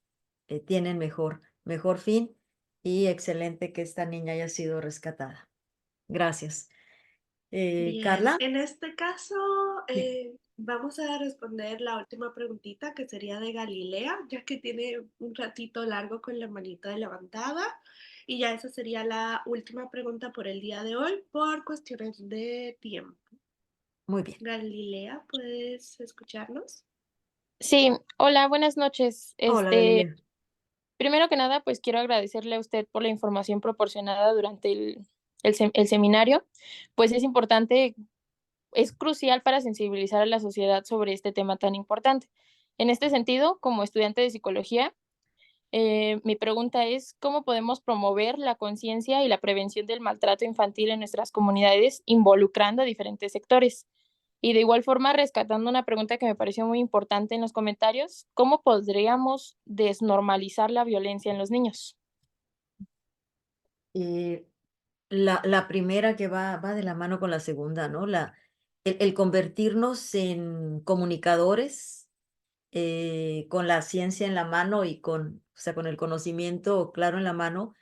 tienen mejor fin, y excelente que esta niña haya sido rescatada. Gracias. Bien, Carla. en este caso Sí. vamos a responder la última preguntita que sería de Galilea, ya que tiene un ratito largo con la manita levantada. Y ya esa sería la última pregunta por el día de hoy por cuestiones de tiempo. Muy bien. Galilea, ¿puedes escucharnos? Sí, hola, buenas noches. Hola, Galilea. Primero que nada, pues quiero agradecerle a usted por la información proporcionada durante el seminario. Pues es importante, es crucial para sensibilizar a la sociedad sobre este tema tan importante. En este sentido, como estudiante de psicología, mi pregunta es, ¿cómo podemos promover la conciencia y la prevención del maltrato infantil en nuestras comunidades involucrando a diferentes sectores? Y de igual forma, rescatando una pregunta que me pareció muy importante en los comentarios, ¿cómo podríamos desnormalizar la violencia en los niños? Eh, la primera que va de la mano con la segunda, ¿no? El convertirnos en comunicadores, con la ciencia en la mano y o sea, con el conocimiento claro en la mano,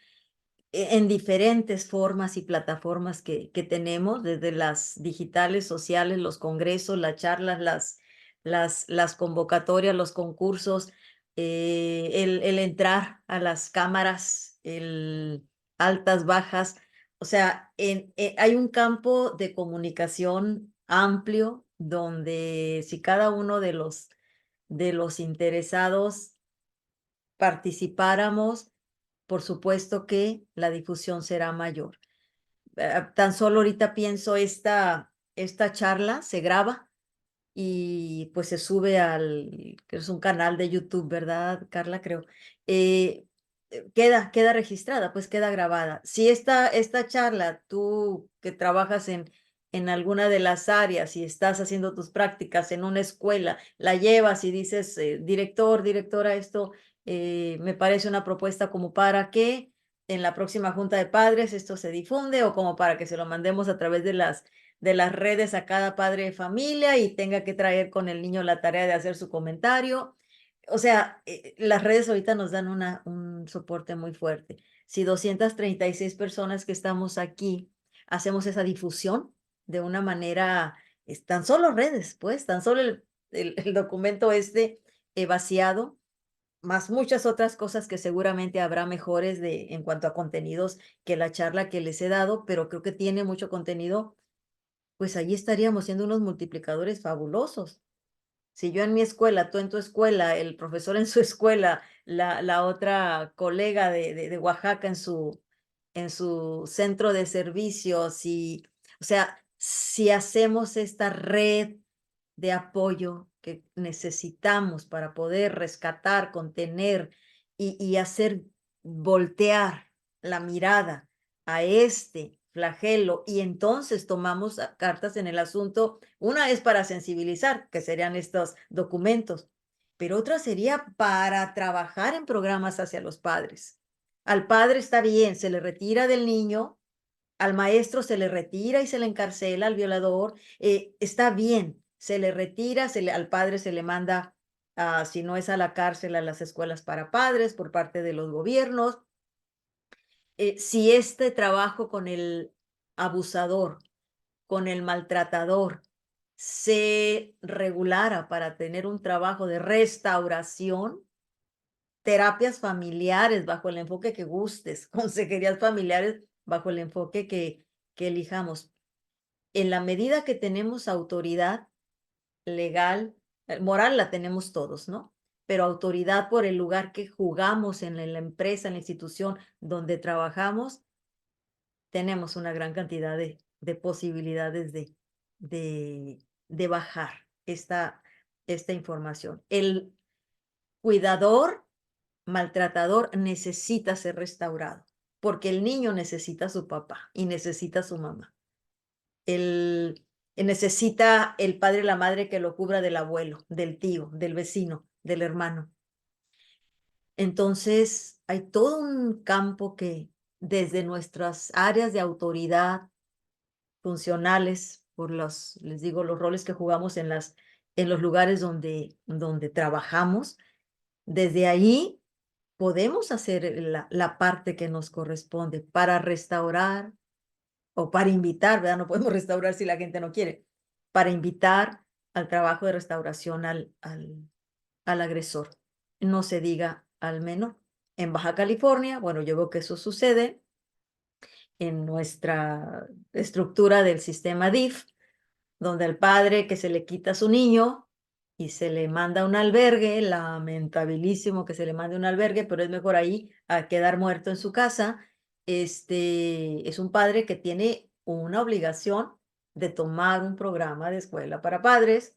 en diferentes formas y plataformas que tenemos, desde las digitales, sociales, los congresos, las charlas, las convocatorias, los concursos, el entrar a las cámaras, el altas, bajas. O sea, hay un campo de comunicación amplio donde si cada uno de los interesados participáramos, por supuesto que la difusión será mayor. Tan solo ahorita pienso, esta charla se graba y pues se sube que es un canal de YouTube, ¿verdad, Carla? Creo. Queda registrada, pues queda grabada. Si esta charla, tú que trabajas en alguna de las áreas y estás haciendo tus prácticas en una escuela, la llevas y dices, director, directora, esto me parece una propuesta como para que en la próxima junta de padres esto se difunde o como para que se lo mandemos a través de las redes a cada padre de familia y tenga que traer con el niño la tarea de hacer su comentario. O sea, las redes ahorita nos dan un soporte muy fuerte. Si 236 personas que estamos aquí hacemos esa difusión de una manera, tan solo redes, pues, tan solo el documento vaciado, más muchas otras cosas que seguramente habrá mejores en cuanto a contenidos que la charla que les he dado, pero creo que tiene mucho contenido, pues allí estaríamos siendo unos multiplicadores fabulosos. Si yo en mi escuela, tú en tu escuela, el profesor en su escuela, la otra colega de Oaxaca en su centro de servicios, o sea, si hacemos esta red de apoyo que necesitamos para poder rescatar, contener y hacer voltear la mirada a este flagelo y entonces tomamos cartas en el asunto. Una es para sensibilizar, que serían estos documentos, pero otra sería para trabajar en programas hacia los padres. Al padre está bien, se le retira del niño, al maestro se le retira y se le encarcela, al violador, está bien, se le retira, al padre se le manda, si no es a la cárcel, a las escuelas para padres por parte de los gobiernos. Si este trabajo con el abusador, con el maltratador, se regulara para tener un trabajo de restauración, terapias familiares bajo el enfoque que gustes, consejerías familiares bajo el enfoque que elijamos. En la medida que tenemos autoridad legal, moral la tenemos todos, ¿no? Pero autoridad por el lugar que jugamos en la empresa, en la institución donde trabajamos, tenemos una gran cantidad de posibilidades de bajar esta información. El cuidador, maltratador, necesita ser restaurado, porque el niño necesita a su papá y necesita a su mamá. Necesita el padre y la madre que lo cubra del abuelo, del tío, del vecino, del hermano. Entonces, hay todo un campo que desde nuestras áreas de autoridad funcionales, les digo, los roles que jugamos en los lugares donde trabajamos, desde ahí podemos hacer la parte que nos corresponde para restaurar o para invitar, ¿verdad? No podemos restaurar si la gente no quiere, para invitar al trabajo de restauración al agresor. No se diga al menor. En Baja California, bueno, yo veo que eso sucede en nuestra estructura del sistema DIF, donde al padre que se le quita a su niño y se le manda a un albergue, lamentabilísimo que se le mande a un albergue, pero es mejor ahí a quedar muerto en su casa. Es un padre que tiene una obligación de tomar un programa de escuela para padres,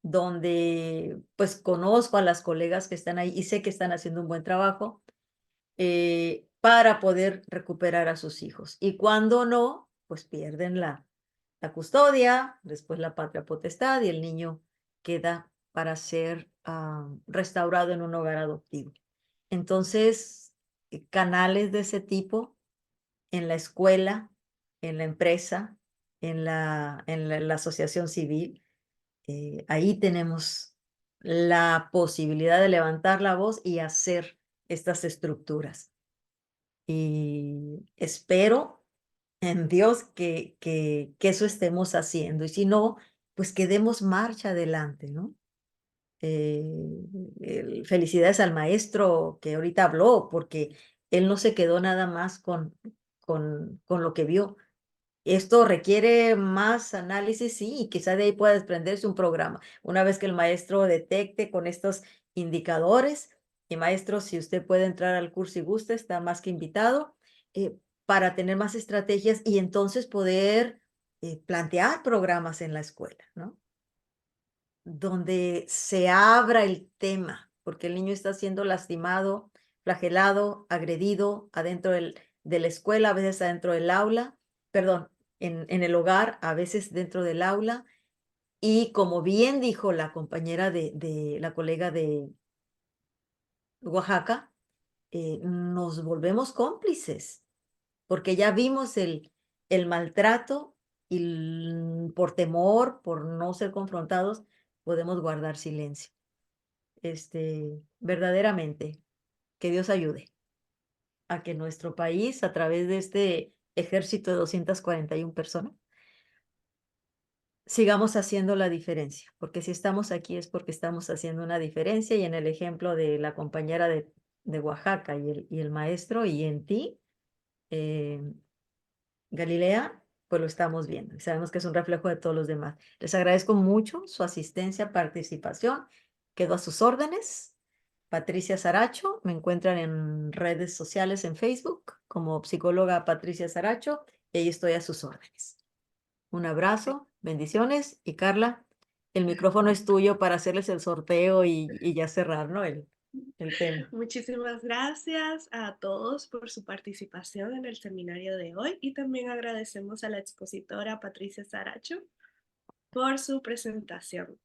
donde pues conozco a las colegas que están ahí y sé que están haciendo un buen trabajo para poder recuperar a sus hijos. Y cuando no, pues pierden la custodia, después la patria potestad y el niño queda para ser restaurado en un hogar adoptivo. Entonces, canales de ese tipo en la escuela, en la empresa, en la asociación civil, ahí tenemos la posibilidad de levantar la voz y hacer estas estructuras. Y espero en Dios que eso estemos haciendo. Y si no, pues que demos marcha adelante, ¿no? Felicidades al maestro que ahorita habló, porque él no se quedó nada más con lo que vio. Esto requiere más análisis, sí, y quizá de ahí pueda desprenderse un programa. Una vez que el maestro detecte con estos indicadores, y maestro, si usted puede entrar al curso y gusta, está más que invitado, para tener más estrategias y entonces poder plantear programas en la escuela, ¿no? donde se abra el tema, porque el niño está siendo lastimado, flagelado, agredido adentro de la escuela, a veces adentro del aula, perdón, en el hogar, a veces dentro del aula. Y como bien dijo la compañera la colega de Oaxaca, nos volvemos cómplices, porque ya vimos el maltrato y por temor, por no ser confrontados, podemos guardar silencio. Verdaderamente, que Dios ayude a que nuestro país, a través de este ejército de 241 personas, sigamos haciendo la diferencia, porque si estamos aquí es porque estamos haciendo una diferencia, y en el ejemplo de la compañera de Oaxaca y el maestro, y en ti, Galilea, pues lo estamos viendo y sabemos que es un reflejo de todos los demás. Les agradezco mucho su asistencia, participación. Quedo a sus órdenes. Patricia Saracho, me encuentran en redes sociales en Facebook como psicóloga Patricia Saracho, y ahí estoy a sus órdenes. Un abrazo, bendiciones, y Carla, el micrófono es tuyo para hacerles el sorteo y ya cerrar, ¿no? El tema. Muchísimas gracias a todos por su participación en el seminario de hoy, y también agradecemos a la expositora Patricia Saracho por su presentación.